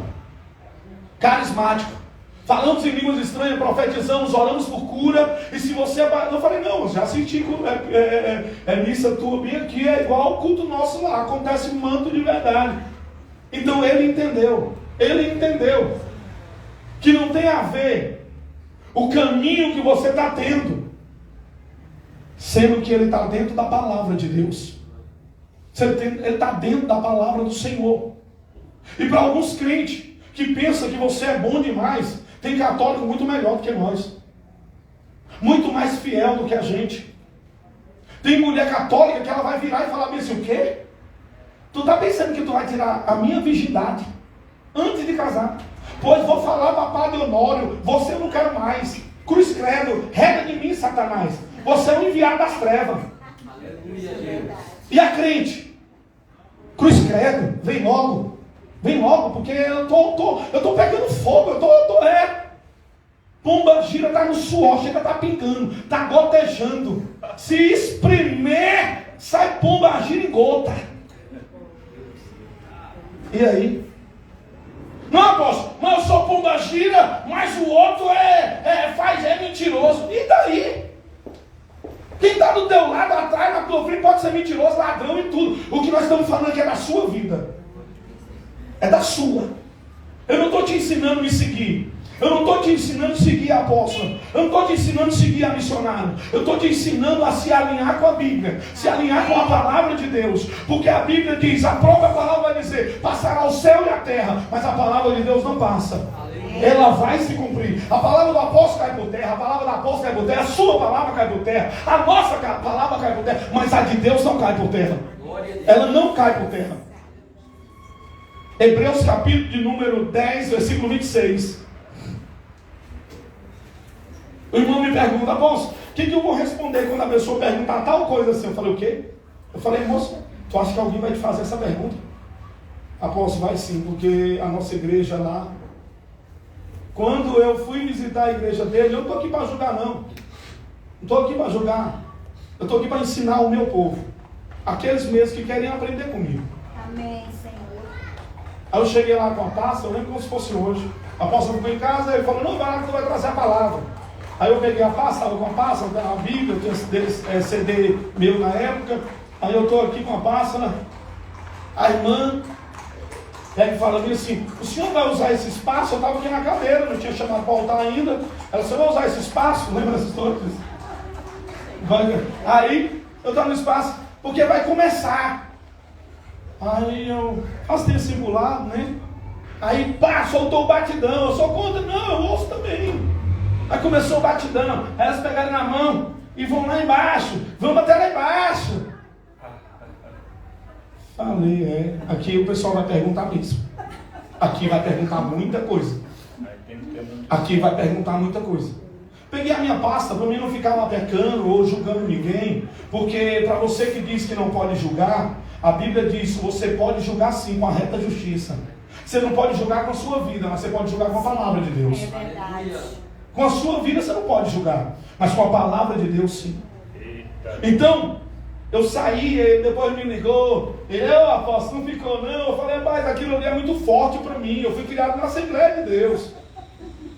Carismático. Falamos em línguas estranhas, profetizamos, oramos por cura. E se você... Eu falei, não, já assisti missa tua bem aqui, é igual o culto nosso lá, acontece manto de verdade. Então ele entendeu que não tem a ver o caminho que você está tendo, sendo que ele está dentro da palavra de Deus. Ele está dentro da palavra do Senhor. E para alguns crentes que pensam que você é bom demais, tem católico muito melhor do que nós, muito mais fiel do que a gente. Tem mulher católica que ela vai virar e falar bem assim, o quê? Tu está pensando que tu vai tirar a minha virgindade antes de casar? Pois vou falar para Padre Honório, você eu não quero mais. Cruz credo, rega de mim, Satanás. Você é um enviado das trevas. Aleluia. E a crente? Cruz credo, vem logo. Vem logo, porque eu tô pegando fogo, Pomba gira, tá no suor, chega, tá pingando, tá gotejando. Se espremer, sai pomba gira em gota. E aí? Não, apóstolo, mas eu sou pomba gira, mas o outro é mentiroso. E daí? Quem está do teu lado, atrás, na tua frente, pode ser mentiroso, ladrão e tudo. O que nós estamos falando aqui é da sua vida. É da sua. Eu não estou te ensinando a me seguir. Eu não estou te ensinando a seguir a apóstola. Eu não estou te ensinando a seguir a missionária. Eu estou te ensinando a se alinhar com a Bíblia. Se alinhar com a palavra de Deus. Porque a Bíblia diz, a própria palavra vai dizer, passará o céu e a terra, mas a palavra de Deus não passa. Ela vai se cumprir. A palavra do apóstolo cai por terra, a palavra do apóstolo cai por terra, a sua palavra cai por terra, a nossa palavra cai por terra, mas a de Deus não cai por terra. Ela não cai por terra. Hebreus capítulo de número 10, versículo 26. O irmão me pergunta, apóstolo, o que eu vou responder quando a pessoa perguntar tal coisa assim? Eu falei, o quê? Eu falei, moço, tu acha que alguém vai te fazer essa pergunta? Apóstolo, vai sim, porque a nossa igreja lá, quando eu fui visitar a igreja dele, eu não estou aqui para julgar não. Não estou aqui para julgar. Eu estou aqui para ensinar o meu povo. Aqueles mesmos que querem aprender comigo.
Amém, Senhor.
Aí eu cheguei lá com a pasta, eu lembro como se fosse hoje. A apóstolo ficou em casa, ele falou, não, vai lá que tu vai trazer a palavra. Aí eu peguei a pasta, estava com a pasta, a Bíblia, eu tinha CD meu na época. Aí eu estou aqui com a pasta, a irmã pega e fala assim, o senhor vai usar esse espaço? Eu estava aqui na cadeira, não tinha chamado para voltar ainda. Ela disse, você vai usar esse espaço? Lembra dessas histórias? Aí eu estava no espaço, porque vai começar. Aí eu faço discipulado, né? Aí pá, soltou o batidão. Eu sou contra? Não, eu ouço também. Aí começou o batidão. Aí elas pegaram na mão e vão lá embaixo. Vamos até lá embaixo. Falei, aqui o pessoal vai perguntar mesmo. Aqui vai perguntar muita coisa. Aqui vai perguntar muita coisa. Peguei a minha pasta para mim não ficar lá pecando ou julgando ninguém. Porque para você que diz que não pode julgar, a Bíblia diz que você pode julgar sim com a reta justiça. Você não pode julgar com a sua vida, mas você pode julgar com a palavra de Deus.
É verdade.
Com a sua vida você não pode julgar, mas com a palavra de Deus sim. Então, eu saí, ele depois me ligou, apóstolo, não ficou não. Eu falei, mas aquilo ali é muito forte para mim, eu fui criado na Assembleia de Deus.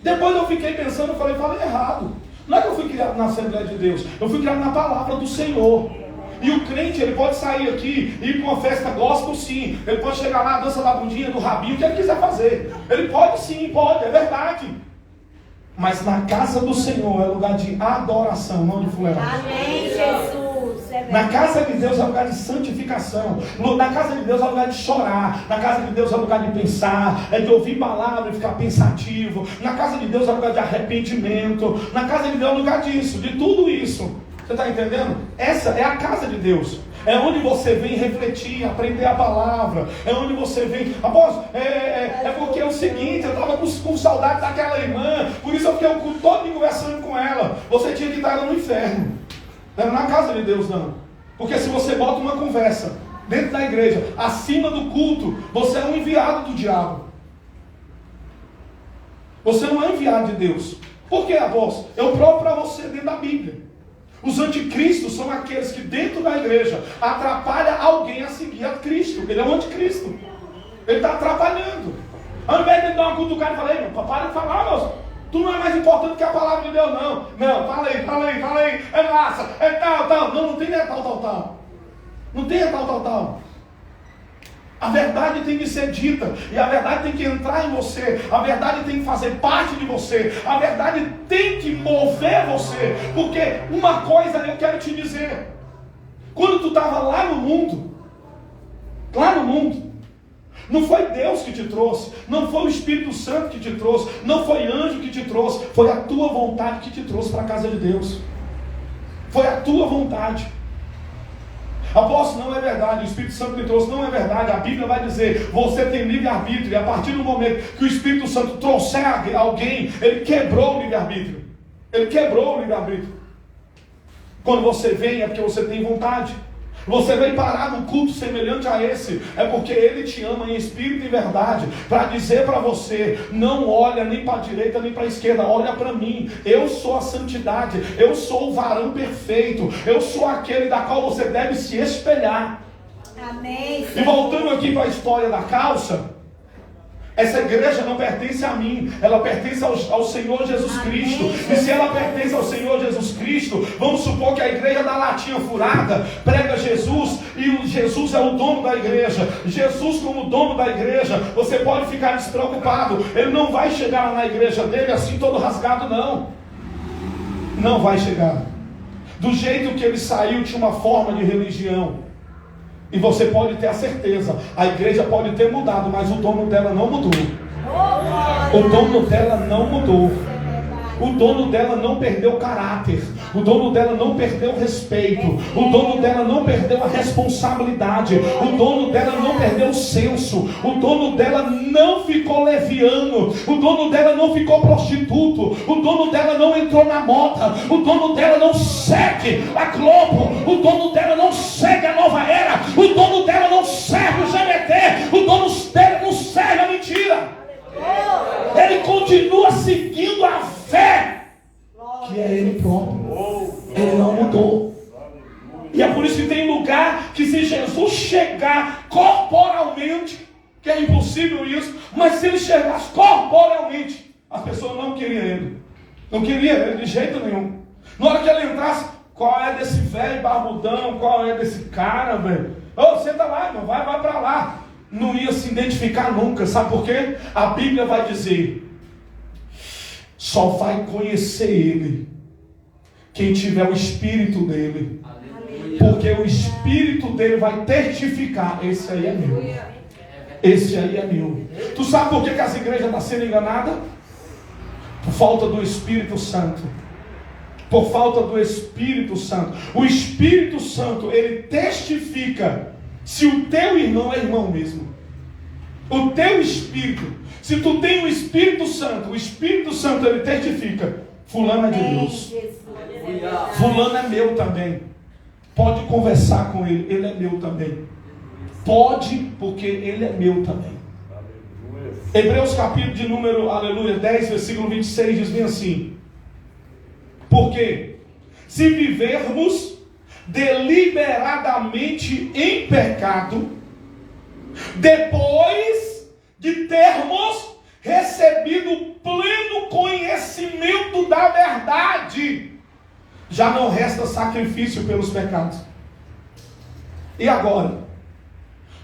Depois eu fiquei pensando, eu falei errado. Não é que eu fui criado na Assembleia de Deus, eu fui criado na palavra do Senhor. E o crente, ele pode sair aqui e ir para uma festa gospel sim. Ele pode chegar lá, dança da bundinha, do rabinho, o que ele quiser fazer. Ele pode sim, pode, é verdade. Mas na casa do Senhor é lugar de adoração, não de fuleiragem.
Amém, Jesus. É
na casa de Deus é lugar de santificação. Na casa de Deus é lugar de chorar. Na casa de Deus é lugar de pensar. É de ouvir palavra e ficar pensativo. Na casa de Deus é lugar de arrependimento. Na casa de Deus é lugar disso, de tudo isso. Você está entendendo? Essa é a casa de Deus. É onde você vem refletir, aprender a palavra. É onde você vem. Apóstolo, é porque é o seguinte, eu estava com saudade daquela irmã. Por isso eu fiquei o culto todo conversando com ela. Você tinha que estar no inferno. Não era na casa de Deus, não. Porque se você bota uma conversa dentro da igreja, acima do culto, você é um enviado do diabo. Você não é enviado de Deus. Por quê, apóstolo? Eu provo para você dentro da Bíblia. Os anticristos são aqueles que dentro da igreja atrapalham alguém a seguir a Cristo. Ele é um anticristo. Ele está atrapalhando. Ao invés de ele dar uma cutucada e falar, ei, para de falar, moço. Tu não é mais importante que a palavra de Deus, não. Não, fala aí. É massa, é tal. Não tem tal. Não tem tal. A verdade tem que ser dita, e a verdade tem que entrar em você, a verdade tem que fazer parte de você, a verdade tem que mover você, porque uma coisa eu quero te dizer, quando tu estava lá no mundo, não foi Deus que te trouxe, não foi o Espírito Santo que te trouxe, não foi anjo que te trouxe, foi a tua vontade que te trouxe para a casa de Deus, foi a tua vontade. Apóstolo, não é verdade, o Espírito Santo me trouxe, não é verdade, a Bíblia vai dizer, você tem livre-arbítrio, e a partir do momento que o Espírito Santo trouxer alguém, ele quebrou o livre-arbítrio, quando você vem é porque você tem vontade, você vem parar num culto semelhante a esse, é porque Ele te ama em espírito e verdade, para dizer para você, não olha nem para a direita nem para a esquerda, olha para mim, eu sou a santidade, eu sou o varão perfeito, eu sou aquele da qual você deve se espelhar.
Amém.
E voltando aqui para a história da calça, essa igreja não pertence a mim, ela pertence ao Senhor Jesus Cristo. E se ela pertence ao Senhor Jesus Cristo, vamos supor que a igreja da latinha furada prega Jesus, e o Jesus é o dono da igreja. Jesus, como dono da igreja, você pode ficar despreocupado, ele não vai chegar na igreja dele assim todo rasgado, não vai chegar. Do jeito que ele saiu, tinha uma forma de religião. E você pode ter a certeza, a igreja pode ter mudado, mas o dono dela não mudou. O dono dela não mudou. O dono dela não perdeu o caráter. O dono dela não perdeu o respeito. O dono dela não perdeu a responsabilidade. O dono dela não perdeu o senso. O dono dela não ficou leviano. O dono dela não ficou prostituto. O dono dela não entrou na moda. O dono dela não segue a Globo. O dono dela não segue a Nova Era. O dono dela não serve o GBT. O dono dela não serve a mentira. Ele continua seguindo a fé, que é Ele próprio. Ele não mudou. E é por isso que tem lugar que, se Jesus chegar corporalmente, que é impossível isso, mas se Ele chegasse corporalmente, as pessoas não queriam Ele. Não queriam Ele de jeito nenhum. Na hora que Ele entrasse, qual é desse velho barbudão? Qual é desse cara, velho? Ô, senta lá, irmão, vai para lá. Não ia se identificar nunca, sabe por quê? A Bíblia vai dizer, só vai conhecer Ele quem tiver o Espírito dele. Porque o Espírito dele vai testificar, esse aí é meu. Esse aí é meu. Tu sabe por que as igrejas estão sendo enganadas? Por falta do Espírito Santo. Por falta do Espírito Santo. O Espírito Santo, ele testifica se o teu irmão é irmão mesmo. O teu Espírito. Se tu tem o Espírito Santo ele testifica. Fulano é de Deus. Fulano é meu também. Pode conversar com ele, ele é meu também. Pode, porque ele é meu também. Hebreus capítulo de número, 10, versículo 26, diz bem assim: porque se vivermos deliberadamente em pecado, depois de termos recebido pleno conhecimento da verdade, já não resta sacrifício pelos pecados. E agora?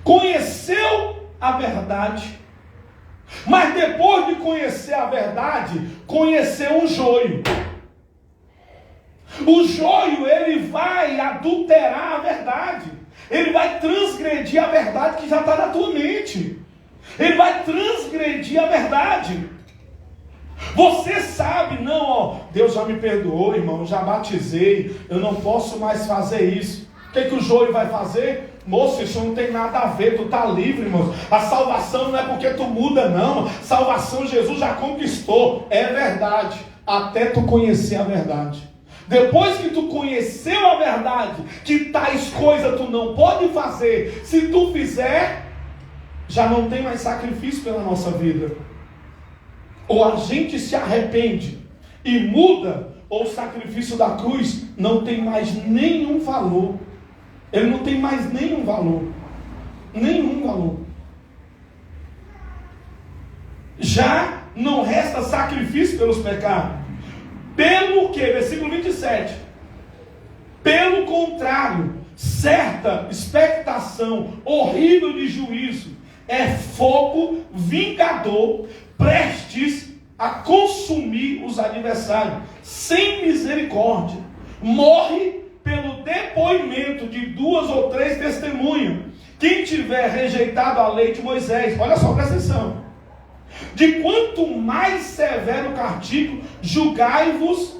Conheceu a verdade, mas depois de conhecer a verdade, conheceu o joio. O joio, ele vai adulterar a verdade. Ele vai transgredir a verdade que já está na tua mente. Ele vai transgredir a verdade. Você sabe, não, ó, Deus já me perdoou, irmão, já batizei, eu não posso mais fazer isso. O que o joio vai fazer? Moço, isso não tem nada a ver, tu está livre, irmão. A salvação não é porque tu muda, não. Salvação Jesus já conquistou. É verdade, até tu conhecer a verdade. Depois que tu conheceu a verdade, que tais coisas tu não pode fazer, se tu fizer, já não tem mais sacrifício pela nossa vida. Ou a gente se arrepende e muda, ou o sacrifício da cruz não tem mais nenhum valor. Ele não tem mais nenhum valor. Nenhum valor. Já não resta sacrifício pelos pecados. Pelo que? Versículo 27. Pelo contrário, certa expectação horrível de juízo é fogo vingador, prestes a consumir os adversários, sem misericórdia. Morre pelo depoimento de 2 ou 3 testemunhas. Quem tiver rejeitado a lei de Moisés, olha só, presta atenção. De quanto mais severo o castigo, julgai-vos,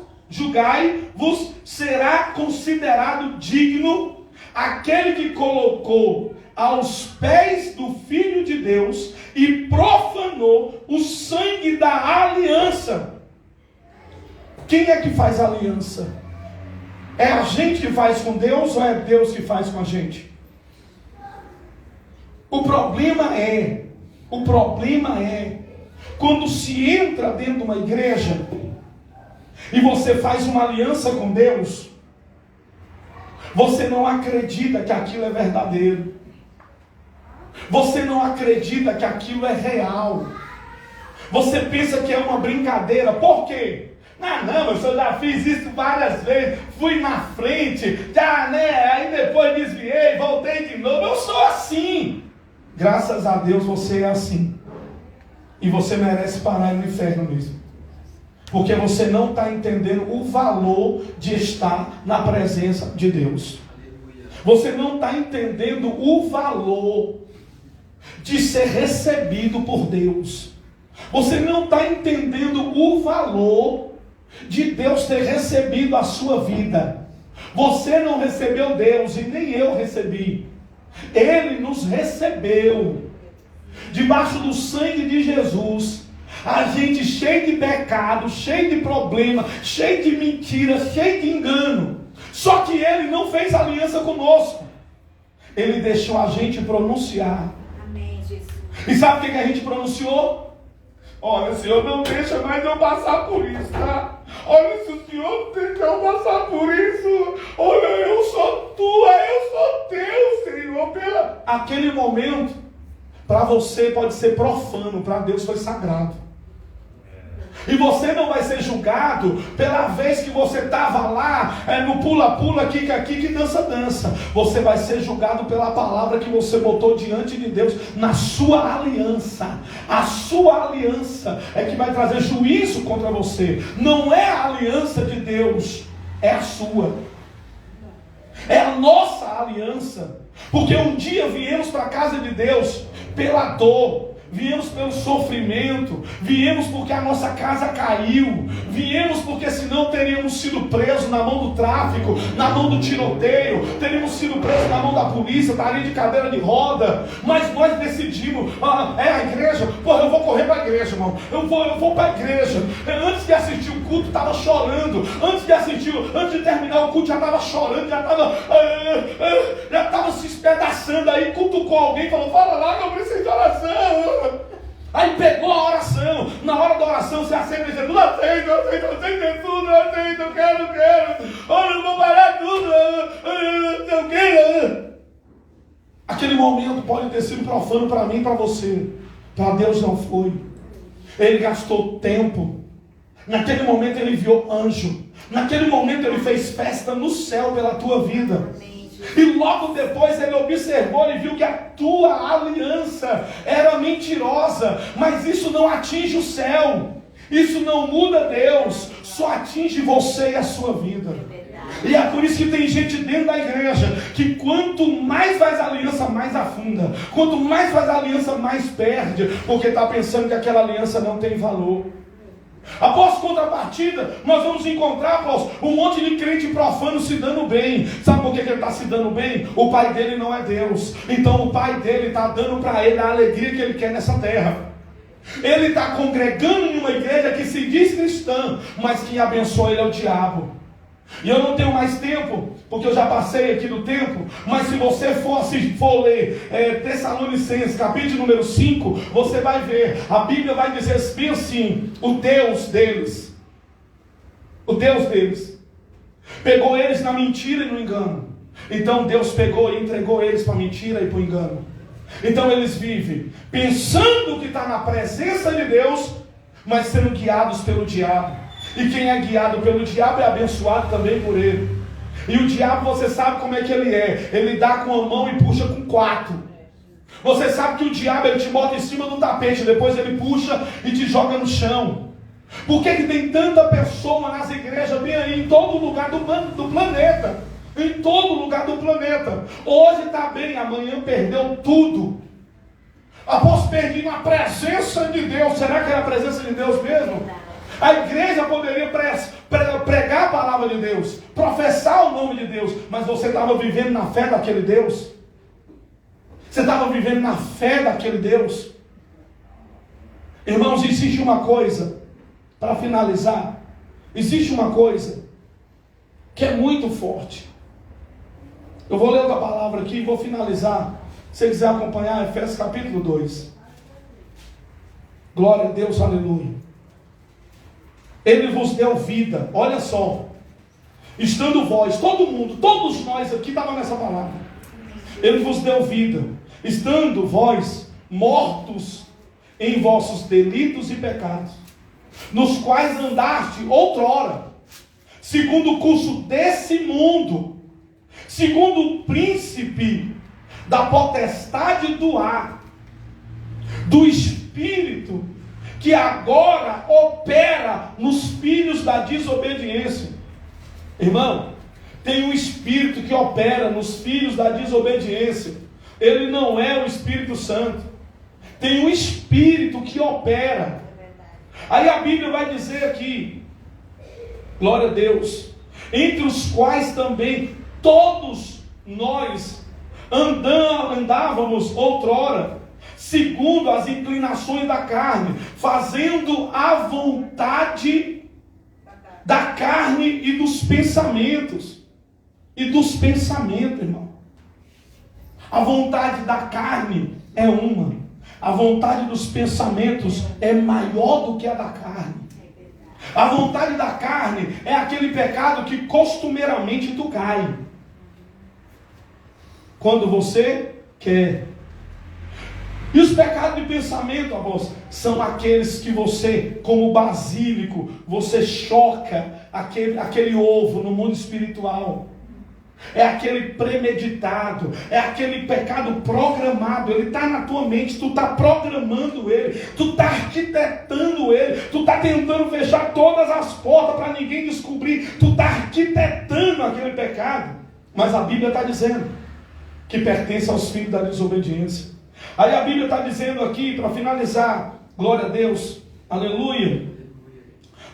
será considerado digno aquele que colocou aos pés do Filho de Deus e profanou o sangue da aliança. Quem é que faz aliança? É a gente que faz com Deus ou é Deus que faz com a gente? O problema é quando se entra dentro de uma igreja e você faz uma aliança com Deus, você não acredita que aquilo é verdadeiro. Você não acredita que aquilo é real. Você pensa que é uma brincadeira. Por quê? Não, eu já fiz isso várias vezes. Fui na frente, aí depois desviei, voltei de novo. Eu sou assim. Graças a Deus você é assim. E você merece parar no inferno mesmo. Porque você não está entendendo o valor de estar na presença de Deus. Você não está entendendo o valor de ser recebido por Deus. Você não está entendendo o valor de Deus ter recebido a sua vida. Você não recebeu Deus e nem eu recebi. Ele nos recebeu. Debaixo do sangue de Jesus, a gente cheio de pecado, cheio de problema, cheio de mentira, cheio de engano. Só que Ele não fez aliança conosco. Ele deixou a gente pronunciar.
Amém, Jesus.
E sabe o que a gente pronunciou? Olha, Senhor, não deixa mais eu passar por isso, tá? Olha, se o Senhor não deixa eu passar por isso, olha, eu sou tua, eu sou teu, Senhor. Aquele momento, para você pode ser profano, para Deus foi sagrado. E você não vai ser julgado pela vez que você estava lá, no pula-pula, quica-quica e dança-dança. Você vai ser julgado pela palavra que você botou diante de Deus na sua aliança. A sua aliança é que vai trazer juízo contra você. Não é a aliança de Deus, é a sua. É a nossa aliança. Porque um dia viemos para a casa de Deus pela dor, viemos pelo sofrimento, viemos porque a nossa casa caiu, viemos porque senão teríamos sido presos na mão do tráfico, na mão do tiroteio, teríamos sido presos na mão da polícia, estaria de cadeira de roda, mas nós decidimos, a igreja, eu vou correr para a igreja, irmão, eu vou para a igreja. Antes de assistir o culto, estava chorando, antes de terminar o culto, já estava chorando, já estava se espedaçando, aí cutucou alguém e falou, fala lá que eu preciso de oração. Aí pegou a oração, na hora da oração você acende e diz, não aceito tudo, não aceito, eu quero, olha, eu vou parar tudo, eu quero. Aquele momento pode ter sido profano para mim e para você, para Deus não foi. Ele gastou tempo, naquele momento ele enviou anjo, naquele momento ele fez festa no céu pela tua vida. E logo depois ele observou e viu que a tua aliança era mentirosa. Mas isso não atinge o céu, isso não muda Deus, só atinge você e a sua vida. E é por isso que tem gente dentro da igreja que quanto mais faz aliança, mais afunda. Quanto mais faz aliança, mais perde, porque está pensando que aquela aliança não tem valor. Após contrapartida, nós vamos encontrar, após um monte de crente profano se dando bem. Sabe por que ele está se dando bem? O pai dele não é Deus. Então o pai dele está dando para ele a alegria que ele quer nessa terra. Ele está congregando em uma igreja que se diz cristã, mas quem abençoa ele é o diabo. E eu não tenho mais tempo, porque eu já passei aqui do tempo, mas se você for ler Tessalonicenses, capítulo número 5, você vai ver, a Bíblia vai dizer bem assim, o Deus deles, pegou eles na mentira e no engano. Então Deus pegou e entregou eles para a mentira e para o engano. Então eles vivem pensando que está na presença de Deus, mas sendo guiados pelo diabo. E quem é guiado pelo diabo é abençoado também por ele. E o diabo, você sabe como é que ele é. Ele dá com a mão e puxa com 4. Você sabe que o diabo, ele te bota em cima do tapete, depois ele puxa e te joga no chão. Por que tem tanta pessoa nas igrejas, bem aí, em todo lugar do planeta? Em todo lugar do planeta. Hoje está bem, amanhã perdeu tudo. Após perder a presença de Deus. Será que era a presença de Deus mesmo? A igreja poderia pregar a palavra de Deus, professar o nome de Deus, mas você estava vivendo na fé daquele Deus? Você estava vivendo na fé daquele Deus? Irmãos, existe uma coisa, para finalizar, existe uma coisa que é muito forte. Eu vou ler outra palavra aqui e vou finalizar. Se você quiser acompanhar, Efésios capítulo 2. Glória a Deus, aleluia. Ele vos deu vida, olha só, estando vós, todo mundo, todos nós aqui estavam nessa palavra. Ele vos deu vida, estando vós mortos em vossos delitos e pecados, nos quais andaste outrora, segundo o curso desse mundo, segundo o príncipe da potestade do ar, do espírito que agora opera nos filhos da desobediência. Irmão, tem um espírito que opera nos filhos da desobediência. Ele não é o Espírito Santo. Tem um espírito que opera. Aí a Bíblia vai dizer aqui, glória a Deus, entre os quais também todos nós andávamos outrora, segundo as inclinações da carne, fazendo a vontade da carne e dos pensamentos. E dos pensamentos, irmão. A vontade da carne é uma. A vontade dos pensamentos é maior do que a da carne. A vontade da carne é aquele pecado que costumeiramente tu cai. Quando você quer. E os pecados de pensamento, avós, são aqueles que você, como basílico, você choca aquele ovo no mundo espiritual. É aquele premeditado, é aquele pecado programado. Ele está na tua mente, tu está programando ele, tu está arquitetando ele, tu está tentando fechar todas as portas para ninguém descobrir, tu está arquitetando aquele pecado. Mas a Bíblia está dizendo que pertence aos filhos da desobediência. Aí a Bíblia está dizendo aqui, para finalizar, glória a Deus, aleluia.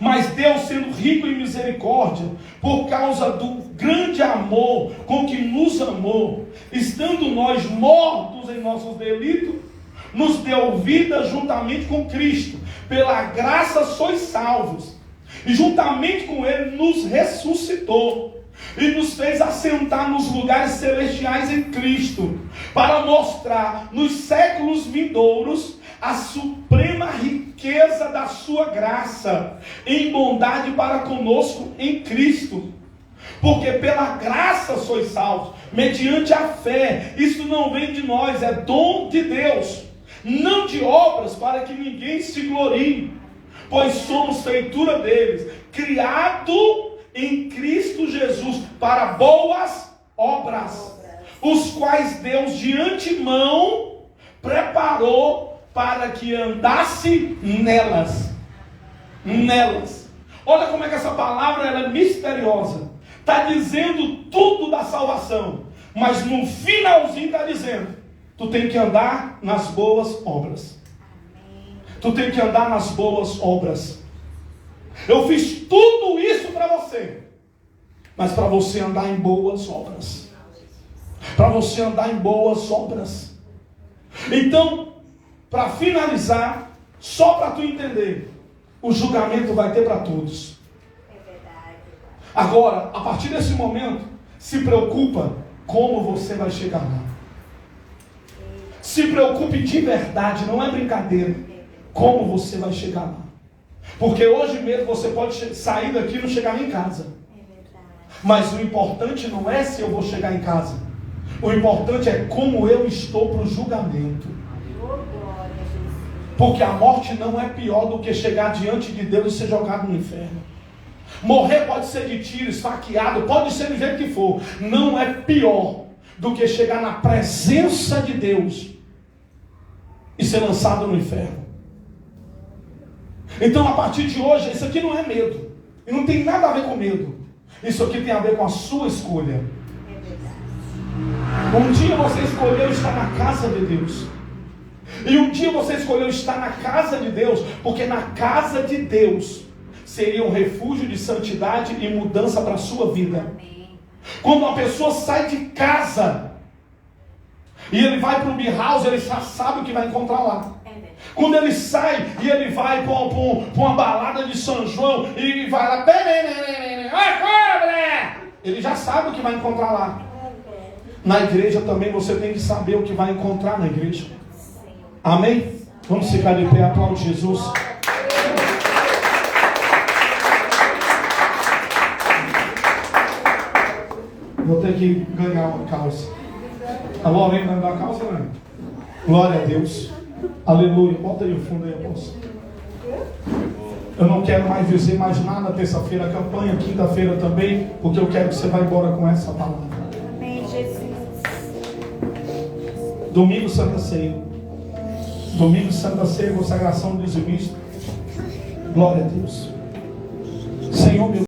Mas Deus, sendo rico em misericórdia, por causa do grande amor com que nos amou, estando nós mortos em nossos delitos, nos deu vida juntamente com Cristo. Pela graça sois salvos. E juntamente com Ele nos ressuscitou e nos fez assentar nos lugares celestiais em Cristo, para mostrar nos séculos vindouros a suprema riqueza da sua graça em bondade para conosco em Cristo. Porque pela graça sois salvos, mediante a fé. Isso não vem de nós, é dom de Deus, não de obras, para que ninguém se glorie. Pois somos feitura deles, criado em Cristo Jesus para boas obras, os quais Deus de antemão preparou para que andasse nelas. Olha como é que essa palavra ela é misteriosa. Está dizendo tudo da salvação, mas no finalzinho está dizendo: tu tem que andar nas boas obras. Tu tem que andar nas boas obras. Eu fiz tudo isso para você, mas para você andar em boas obras. Para você andar em boas obras. Então, para finalizar, só para tu entender, o julgamento vai ter para todos.
É verdade.
Agora, a partir desse momento, se preocupa como você vai chegar lá. Se preocupe de verdade, não é brincadeira, como você vai chegar lá. Porque hoje mesmo você pode sair daqui e não chegar nem em casa. Mas o importante não é se eu vou chegar em casa. O importante é como eu estou para o julgamento. Porque a morte não é pior do que chegar diante de Deus e ser jogado no inferno. Morrer pode ser de tiro, esfaqueado, pode ser do jeito que for. Não é pior do que chegar na presença de Deus e ser lançado no inferno. Então, a partir de hoje, isso aqui não é medo. E não tem nada a ver com medo. Isso aqui tem a ver com a sua escolha. Um dia você escolheu estar na casa de Deus. E um dia você escolheu estar na casa de Deus, porque na casa de Deus seria um refúgio de santidade e mudança para a sua vida. Quando uma pessoa sai de casa e ele vai para o B-House, ele já sabe o que vai encontrar lá. Quando ele sai e ele vai para uma balada de São João e vai lá, ele já sabe o que vai encontrar lá. Na igreja também você tem que saber o que vai encontrar na igreja. Amém? Vamos ficar de pé, aplaude Jesus. Vou ter que ganhar uma calça. Alô, alguém vai dar a calça, né? Glória a Deus. Aleluia. Bota aí o fundo aí, apóstolo. Eu não quero mais dizer mais nada terça-feira. A campanha quinta-feira também, porque eu quero que você vá embora com essa palavra.
Amém, Jesus.
Domingo, Santa Ceia. Domingo, Santa Ceia, consagração do dizimista. Glória a Deus. Senhor, meu